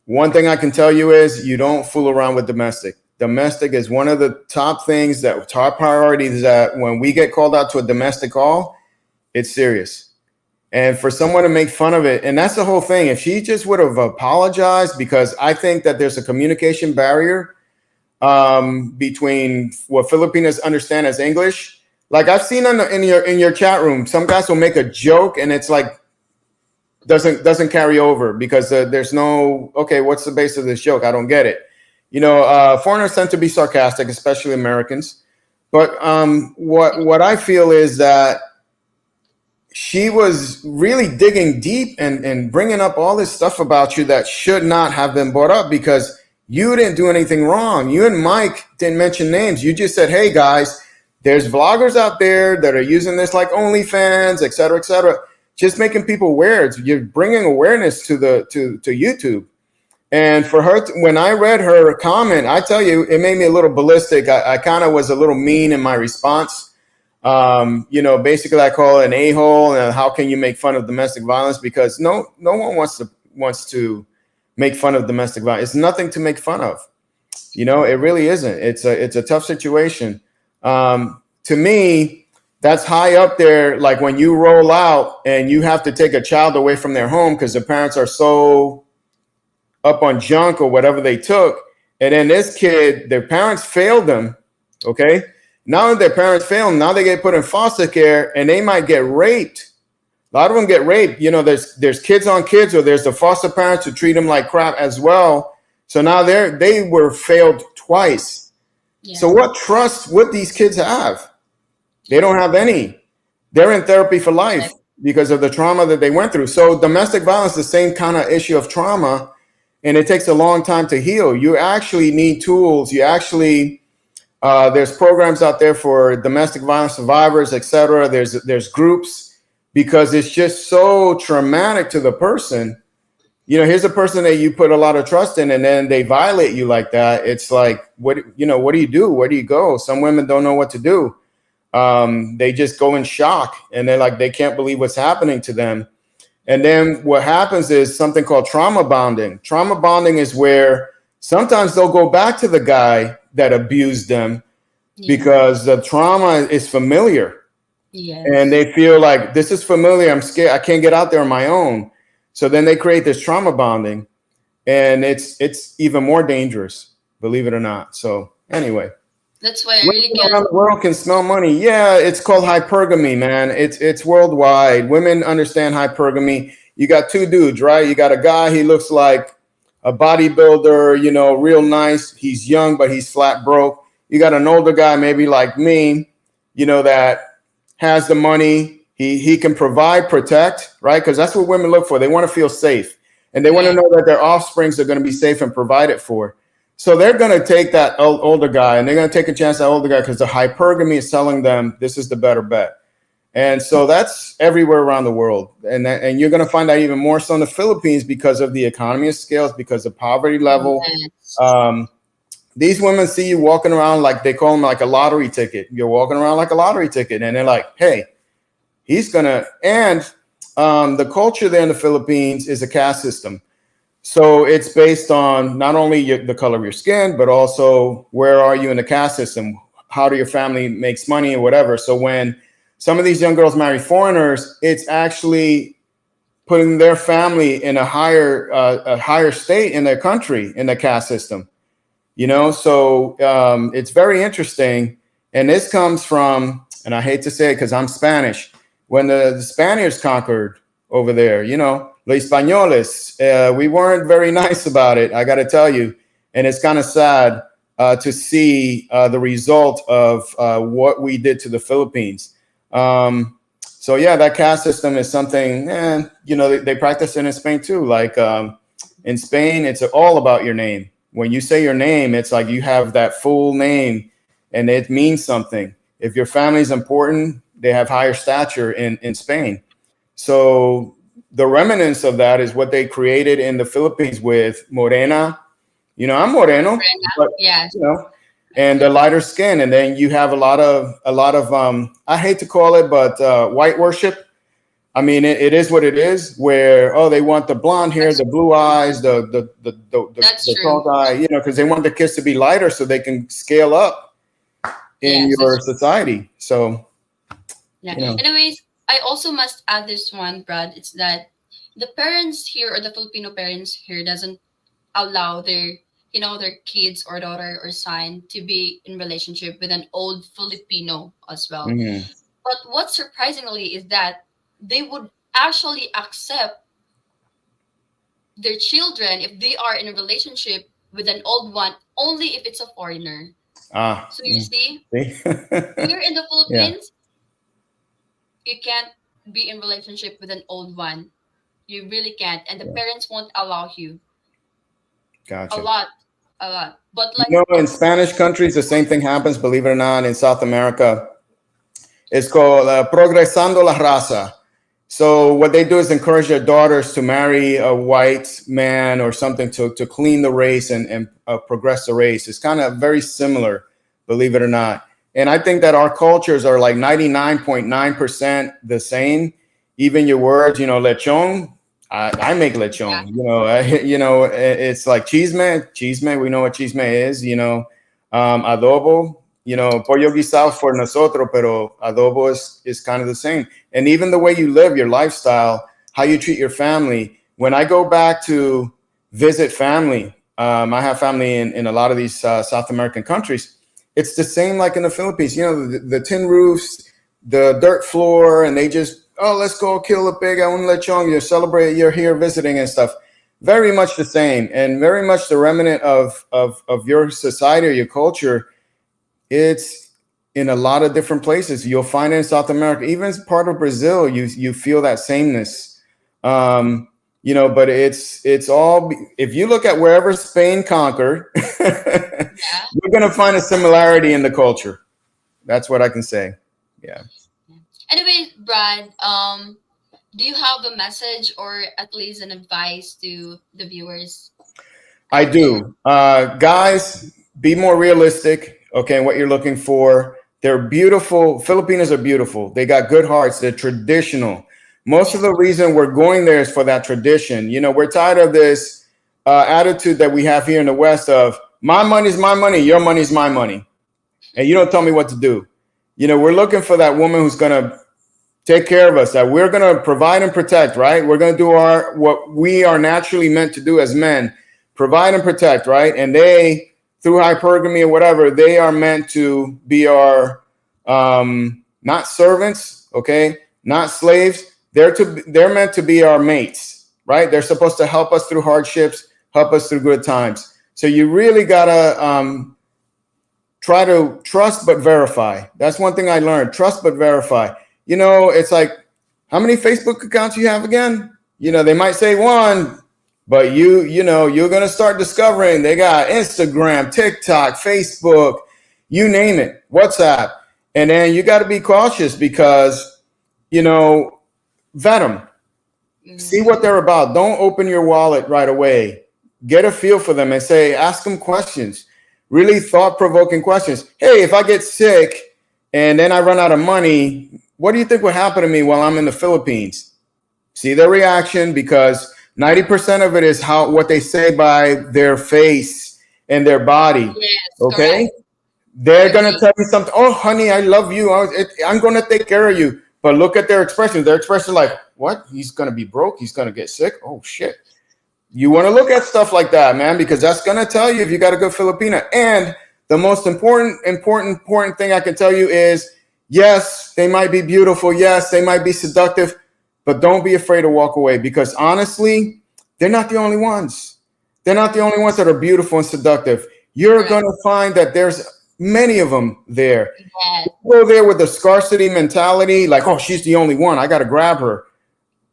One thing I can tell you is you don't fool around with domestic. Domestic is one of the top things, that top priorities, that when we get called out to a domestic call, it's serious. And for someone to make fun of it, and that's the whole thing. If she just would have apologized, because I think that there's a communication barrier between what Filipinos understand as English. Like I've seen in your chat room, some guys will make a joke and it's like doesn't carry over because there's no, okay, what's the base of this joke? I don't get it. Foreigners tend to be sarcastic, especially Americans. But what I feel is that she was really digging deep and bringing up all this stuff about you that should not have been brought up, because you didn't do anything wrong. You and Mike didn't mention names. You just said, hey guys, there's vloggers out there that are using this like OnlyFans, et cetera, et cetera. Just making people aware. You're bringing awareness to YouTube. And for her, when I read her comment, I tell you, it made me a little ballistic. I kind of was a little mean in my response. Basically I call it an a-hole, and how can you make fun of domestic violence? Because no one wants to make fun of domestic violence. It's nothing to make fun of. It really isn't. It's a tough situation. To me, that's high up there. Like when you roll out and you have to take a child away from their home because the parents are so up on junk or whatever they took. And then this kid, their parents failed them. Okay. Now that their parents fail them, now they get put in foster care and they might get raped. A lot of them get raped. There's kids on kids, or there's the foster parents who treat them like crap as well. So now they were failed twice. yeah, So what trust would these kids have? They don't have any. They're in therapy for life because of the trauma that they went through. So domestic violence is the same kind of issue of trauma, and it takes a long time to heal. You actually need tools. You actually there's programs out there for domestic violence survivors, et cetera. There's groups, because it's just so traumatic to the person. Here's a person that you put a lot of trust in, and then they violate you like that. It's like, what do you do? Where do you go? Some women don't know what to do. They just go in shock, and they're like, they can't believe what's happening to them. And then what happens is something called trauma bonding. Trauma bonding is where sometimes they'll go back to the guy that abused them because the trauma is familiar. And yes. they feel like, this is familiar. I'm scared. I can't get out there on my own. So then they create this trauma bonding, and it's even more dangerous, believe it or not. So anyway, That's why I really women can't. around the world can smell money. Yeah, it's called hypergamy, man. It's worldwide. Women understand hypergamy. You got two dudes, right? You got a guy, he looks like a bodybuilder, real nice. He's young, but he's flat broke. You got an older guy, maybe like me, that has the money. He can provide, protect, right? Because that's what women look for. They want to feel safe. and they want to Yeah. know that their offsprings are going to be safe and provided for. So they're going to take that older guy, and they're going to take a chance on that older guy because the hypergamy is telling them this is the better bet. And so that's everywhere around the world. And you're going to find that even more so in the Philippines because of the economy of scales, because of poverty level. Yes. Um, these women see you walking around like they call them like a lottery ticket. You're walking around like a lottery ticket. And they're like, hey, he's going to. And the culture there in the Philippines is a caste system. So it's based on not only the color of your skin, but also where are you in the caste system? How do your family makes money or whatever? So when some of these young girls marry foreigners, it's actually putting their family in a higher state in their country in the caste system. So it's very interesting. And this comes from, and I hate to say it because I'm Spanish, when the Spaniards conquered over there, los españoles, we weren't very nice about it, I got to tell you. And it's kind of sad to see the result of what we did to the Philippines. So yeah, that caste system is something, they practice it in Spain too. Like in Spain, it's all about your name. When you say your name, it's like you have that full name and it means something. If your family is important, they have higher stature in Spain. So the remnants of that is what they created in the Philippines with Morena. I'm Moreno, Brenda. but Yes. you know, and the lighter skin, and then you have a lot of I hate to call it, but white worship. I mean, it is what it is. Where they want the blonde hair, That's the blue eyes, that's the true. tall guy, because they want the kids to be lighter so they can scale up in Yes, that's your society. So yeah. you know, Anyways, I also must add this one, Brad. It's that the parents here or the Filipino parents here doesn't allow their kids or daughter or son to be in relationship with an old Filipino as well. mhm. But what surprisingly is that they would actually accept their children if they are in a relationship with an old one only if it's a foreigner. So you see, See? here in the Yeah, Philippines, you can't be in relationship with an old one. You really can't, and the yeah, parents won't allow you a gotcha. lot, a lot. But like In in Spanish countries, the same thing happens. Believe it or not, in South America, it's called progresando la raza. So what they do is encourage their daughters to marry a white man or something to clean the race and progress the race. It's kind of very similar, believe it or not. And I think that our cultures are like 99.9% the same. Even your words, lechon. I make yeah, lechon. It's like chisme. Chisme. We know what chisme is. Adobo. Pollo guisado for nosotros, pero adobo is kind of the same. And even the way you live, your lifestyle, how you treat your family. When I go back to visit family, I have family in a lot of these South American countries. It's the same like in the Philippines. The tin roofs, the dirt floor, and they just, let's go kill a pig. I want to let you celebrate. You're here visiting and stuff. Very much the same, and very much the remnant of your society or your culture. It's in a lot of different places. You'll find it in South America, even as part of Brazil. You feel that sameness. But it's all. If you look at wherever Spain conquered, yeah. you're gonna find a similarity in the culture. That's what I can say. Yeah. Yeah. Anyways, Brad, do you have a message or at least an advice to the viewers I out there? do. Guys, be more realistic, okay, in what you're looking for. They're beautiful. Filipinos are beautiful. They got good hearts. They're traditional. Most of Yeah. the reason we're going there is for that tradition. We're tired of this attitude that we have here in the West of my money's my money, your money's my money, and you don't tell me what to do. We're looking for that woman who's going to take care of us, that we're going to provide and protect, right? We're going to do what we are naturally meant to do as men, provide and protect, right? And they, through hypergamy or whatever, they are meant to be our not servants, okay, not slaves. They're meant to be our mates, right? They're supposed to help us through hardships, help us through good times. So you really gotta try to trust but verify. That's one thing I learned. Trust but verify. It's like, how many Facebook accounts you have again? They might say one, But you're gonna start discovering they got Instagram, TikTok, Facebook, you name it, WhatsApp, and then you got to be cautious because you know vet them, see what Mm-hmm. they're about. Don't open your wallet right away. Get a feel for them and say, ask them questions, really thought provoking questions. Hey, if I get sick and then I run out of money, what do you think will happen to me while I'm in the Philippines? See their reaction because 90% of it is how what they say by their face and their body. Yes, Okay, correct. I they're gonna agree. tell you something. Oh, honey, I love you. I'm gonna take care of you. But look at their expression. Their expression, like, what? He's gonna be broke. He's gonna get sick. Oh shit. You want to look at stuff like that, man, because that's gonna tell you if you got a good Filipina. And the most important thing I can tell you is, yes, they might be beautiful. Yes, they might be seductive, but don't be afraid to walk away because honestly, they're not the only ones. They're not the only ones that are beautiful and seductive. You're Correct. gonna find that there's many of them there. Yes. Go there with the scarcity mentality, like, oh, she's the only one. I got to grab her.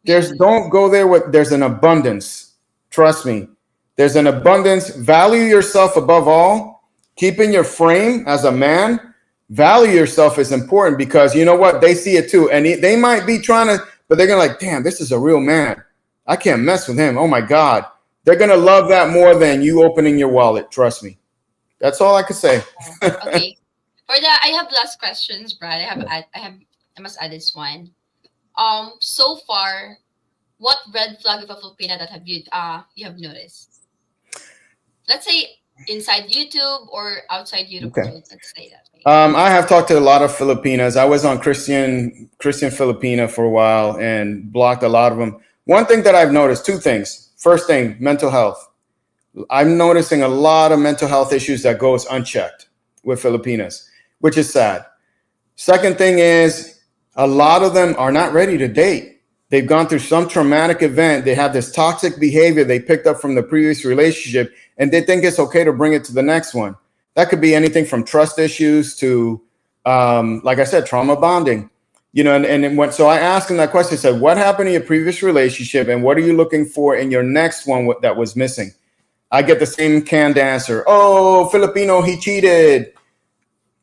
There's Mm-hmm. don't go there with there's an abundance. Trust me. There's an abundance. Value yourself above all. Keeping your frame as a man. Value yourself is important because you know what? They see it too. And they might be trying to, but they're gonna like, damn, this is a real man. I can't mess with him. Oh my God. They're gonna love that more than you opening your wallet. Trust me. That's all I could say. Oh, okay. For that, I have last questions, Brad. I must add this one. So far, what red flag of a Filipina that you have noticed? Let's say inside YouTube or outside YouTube Okay. world. Let's say that way. I have talked to a lot of Filipinas. I was on Christian Filipina for a while and blocked a lot of them. One thing that I've noticed, two things. First thing, mental health. I'm noticing a lot of mental health issues that goes unchecked with Filipinas, which is sad. Second thing is a lot of them are not ready to date. They've gone through some traumatic event. They have this toxic behavior they picked up from the previous relationship, and they think it's okay to bring it to the next one. That could be anything from trust issues to, like I said, trauma bonding. So I asked him that question. I said, "What happened in your previous relationship, and what are you looking for in your next one that was missing?" I get the same canned answer. Oh, Filipino, he cheated.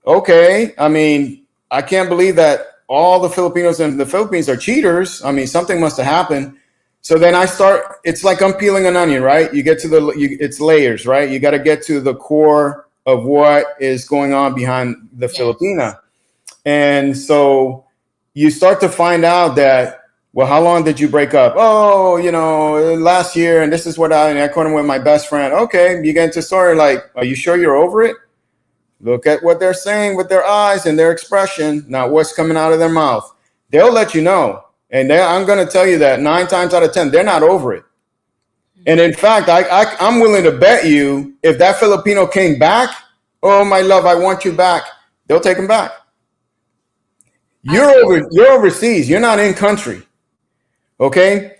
Okay. I mean, I can't believe that all the Filipinos in the Philippines are cheaters. I mean, something must have happened. So then I start, it's like I'm peeling an onion, right? You get to it's layers, right? You got to get to the core of what is going on behind the Yes. Filipina. And so you start to find out that, well, how long did you break up? Oh, last year, and this is what I caught him with my best friend. Okay, you get into story like, are you sure you're over it? Look at what they're saying with their eyes and their expression, not what's coming out of their mouth. They'll let you know. And I'm going to tell you that 9 times out of 10, they're not over it. And Mm-hmm. in fact, I'm willing to bet you if that Filipino came back, oh, my love, I want you back, they'll take him back. I agree. You're overseas. You're not in country. Okay.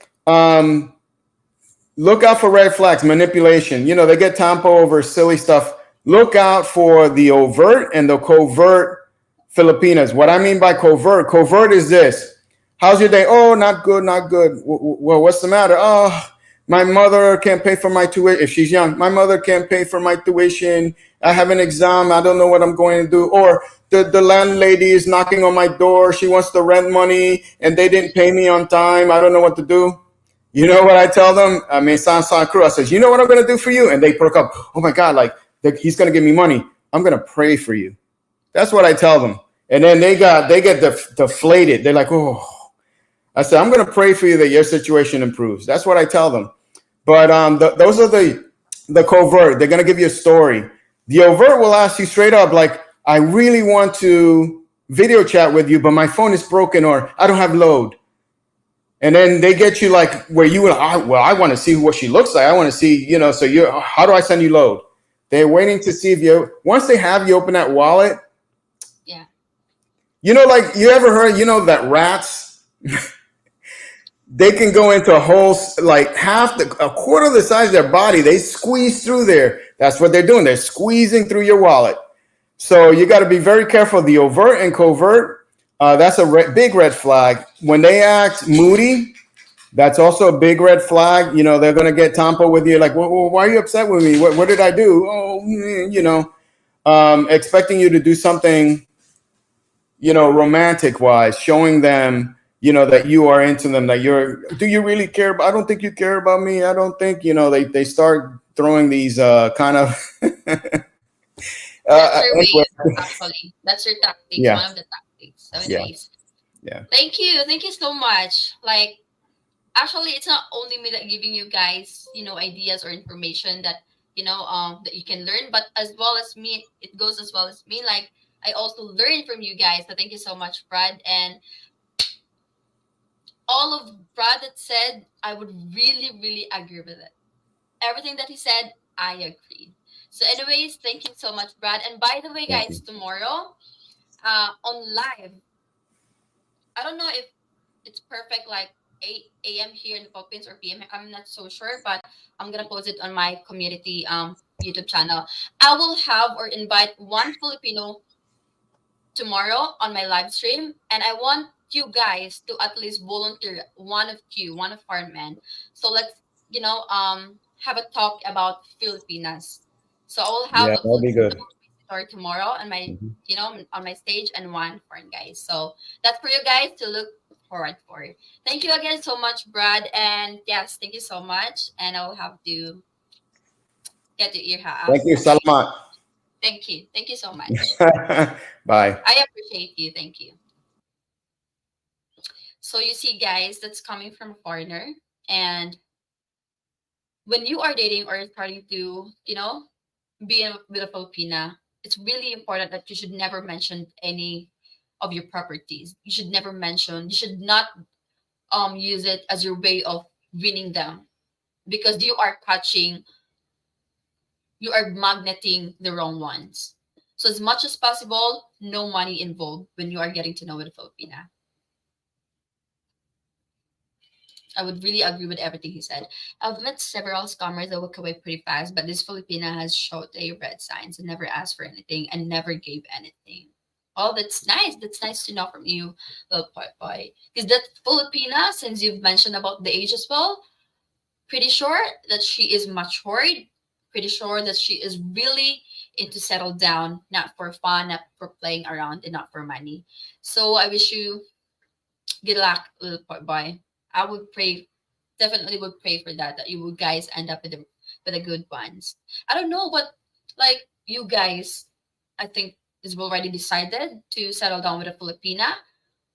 Look out for red flags, manipulation. They get tampo over silly stuff. Look out for the overt and the covert Filipinas. What I mean by covert is this. How's your day? Oh, not good, not good. Well, what's the matter? Oh, my mother can't pay for my tuition. If she's young, my mother can't pay for my tuition. I have an exam. I don't know what I'm going to do. Or the landlady is knocking on my door. She wants the rent money and they didn't pay me on time. I don't know what to do. You know what I tell them? I mean, San Cruz. I says, you know what I'm going to do for you? And they perk up. Oh my God, like he's going to give me money. I'm going to pray for you. That's what I tell them. And then they get deflated. They're like, oh, I said, I'm going to pray for you that your situation improves. That's what I tell them. But those are the covert. They're going to give you a story. The overt will ask you straight up, like, I really want to video chat with you, but my phone is broken or I don't have load. And then they get you like where you I want to see what she looks like. I want to see, so how do I send you load? They're waiting to see if once they have you open that wallet, Yeah. like you ever heard, that rats, they can go into a whole, like a quarter of the size of their body. They squeeze through there. That's what they're doing. They're squeezing through your wallet. So you got to be very careful. The overt and covert, that's a big red flag. When they act moody, That's also a big red flag. You know, they're going to get tampo with you. Like, well, why are you upset with me? What did I do? Oh, you know, expecting you to do something, you know, romantic wise, showing them, you know, that you are into them, that you're, do you really care? I don't think you care about me. I don't think, you know, they start throwing these kind of, That's your way, anyway. actually. That's your tactics, Yeah. one of the tactics. So, Yeah. anyways, Yeah. thank you. Thank you so much. Like, actually, it's not only me that giving you guys, ideas or information that, that you can learn, but as well as me, it goes as well as me. Like, I also learn from you guys. So, thank you so much, Brad. And all of Brad that said, I would really, really agree with it. Everything that he said, I agreed. So, anyways, thank you so much, Brad. And by the way, Thank guys, you. tomorrow, on live, I don't know if it's perfect like 8 a.m. here in the Philippines or p.m. I'm not so sure, but I'm gonna post it on my community YouTube channel. I will have or invite one Filipino tomorrow on my live stream, and I want you guys to at least volunteer one of you, one of our men. So let's have a talk about Filipinas. So I will have Yeah, a that'll be Filipino good. visitor tomorrow on my Mhm. on my stage, and one foreign guys. So that's for you guys to look forward for. Thank you again so much, Brad, and yes, thank you so much. And I will have to get to your Thank house. you. Okay. Salamat. Thank you so much. Bye. I appreciate you. Thank you. So you see, guys, that's coming from a foreigner. And when you are dating or starting to, be with a Filipina, it's really important that you should never mention any of your properties. You should never mention, you should not use it as your way of winning them, because you are magneting the wrong ones. So as much as possible, no money involved when you are getting to know with a Filipina. I would really agree with everything he said. I've met several scammers that walk away pretty fast, but this Filipina has showed a red signs and never asked for anything and never gave anything. Oh, that's nice. That's nice to know from you, little boy. Because that Filipina, since you've mentioned about the age as well, pretty sure that she is matured. Pretty sure that she is really into settle down, not for fun, not for playing around, and not for money. So I wish you good luck, little boy. I would pray, definitely would pray for that, that you would guys end up with the good ones. I don't know, but like you guys, I think is already decided to settle down with a Filipina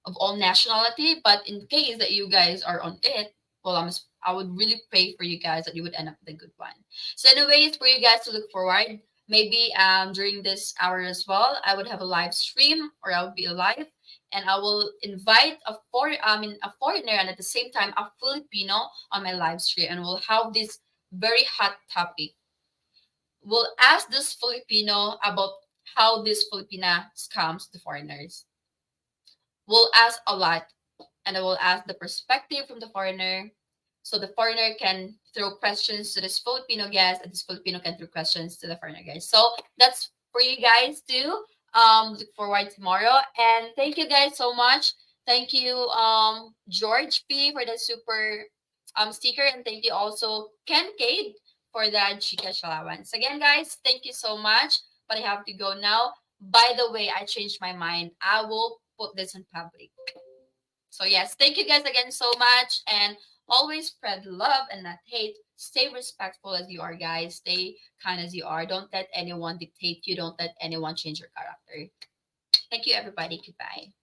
of all nationality. But in case that you guys are on it, well, I would really pray for you guys that you would end up with a good one. So, anyways, for you guys to look forward, maybe during this hour as well, I would have a live stream or I would be live, and I will invite a foreigner and at the same time a Filipino on my live stream, and we'll have this very hot topic. We'll ask this Filipino about how this Filipina scams the foreigners. We'll ask a lot, and I will ask the perspective from the foreigner. So the foreigner can throw questions to this Filipino guest, and this Filipino can throw questions to the foreigner guest. So that's for you guys to look forward tomorrow. And thank you guys so much. Thank you, George P for the super sticker, and thank you also Ken Cade for the Gcash allowance. Again, guys, thank you so much. But I have to go now. By the way, I changed my mind. I will put this in public. So yes, thank you guys again so much, and always spread love and not hate. Stay respectful as you are, guys. Stay kind as you are. Don't let anyone dictate you. Don't let anyone change your character. Thank you, everybody. Goodbye.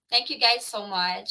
Thank you guys so much.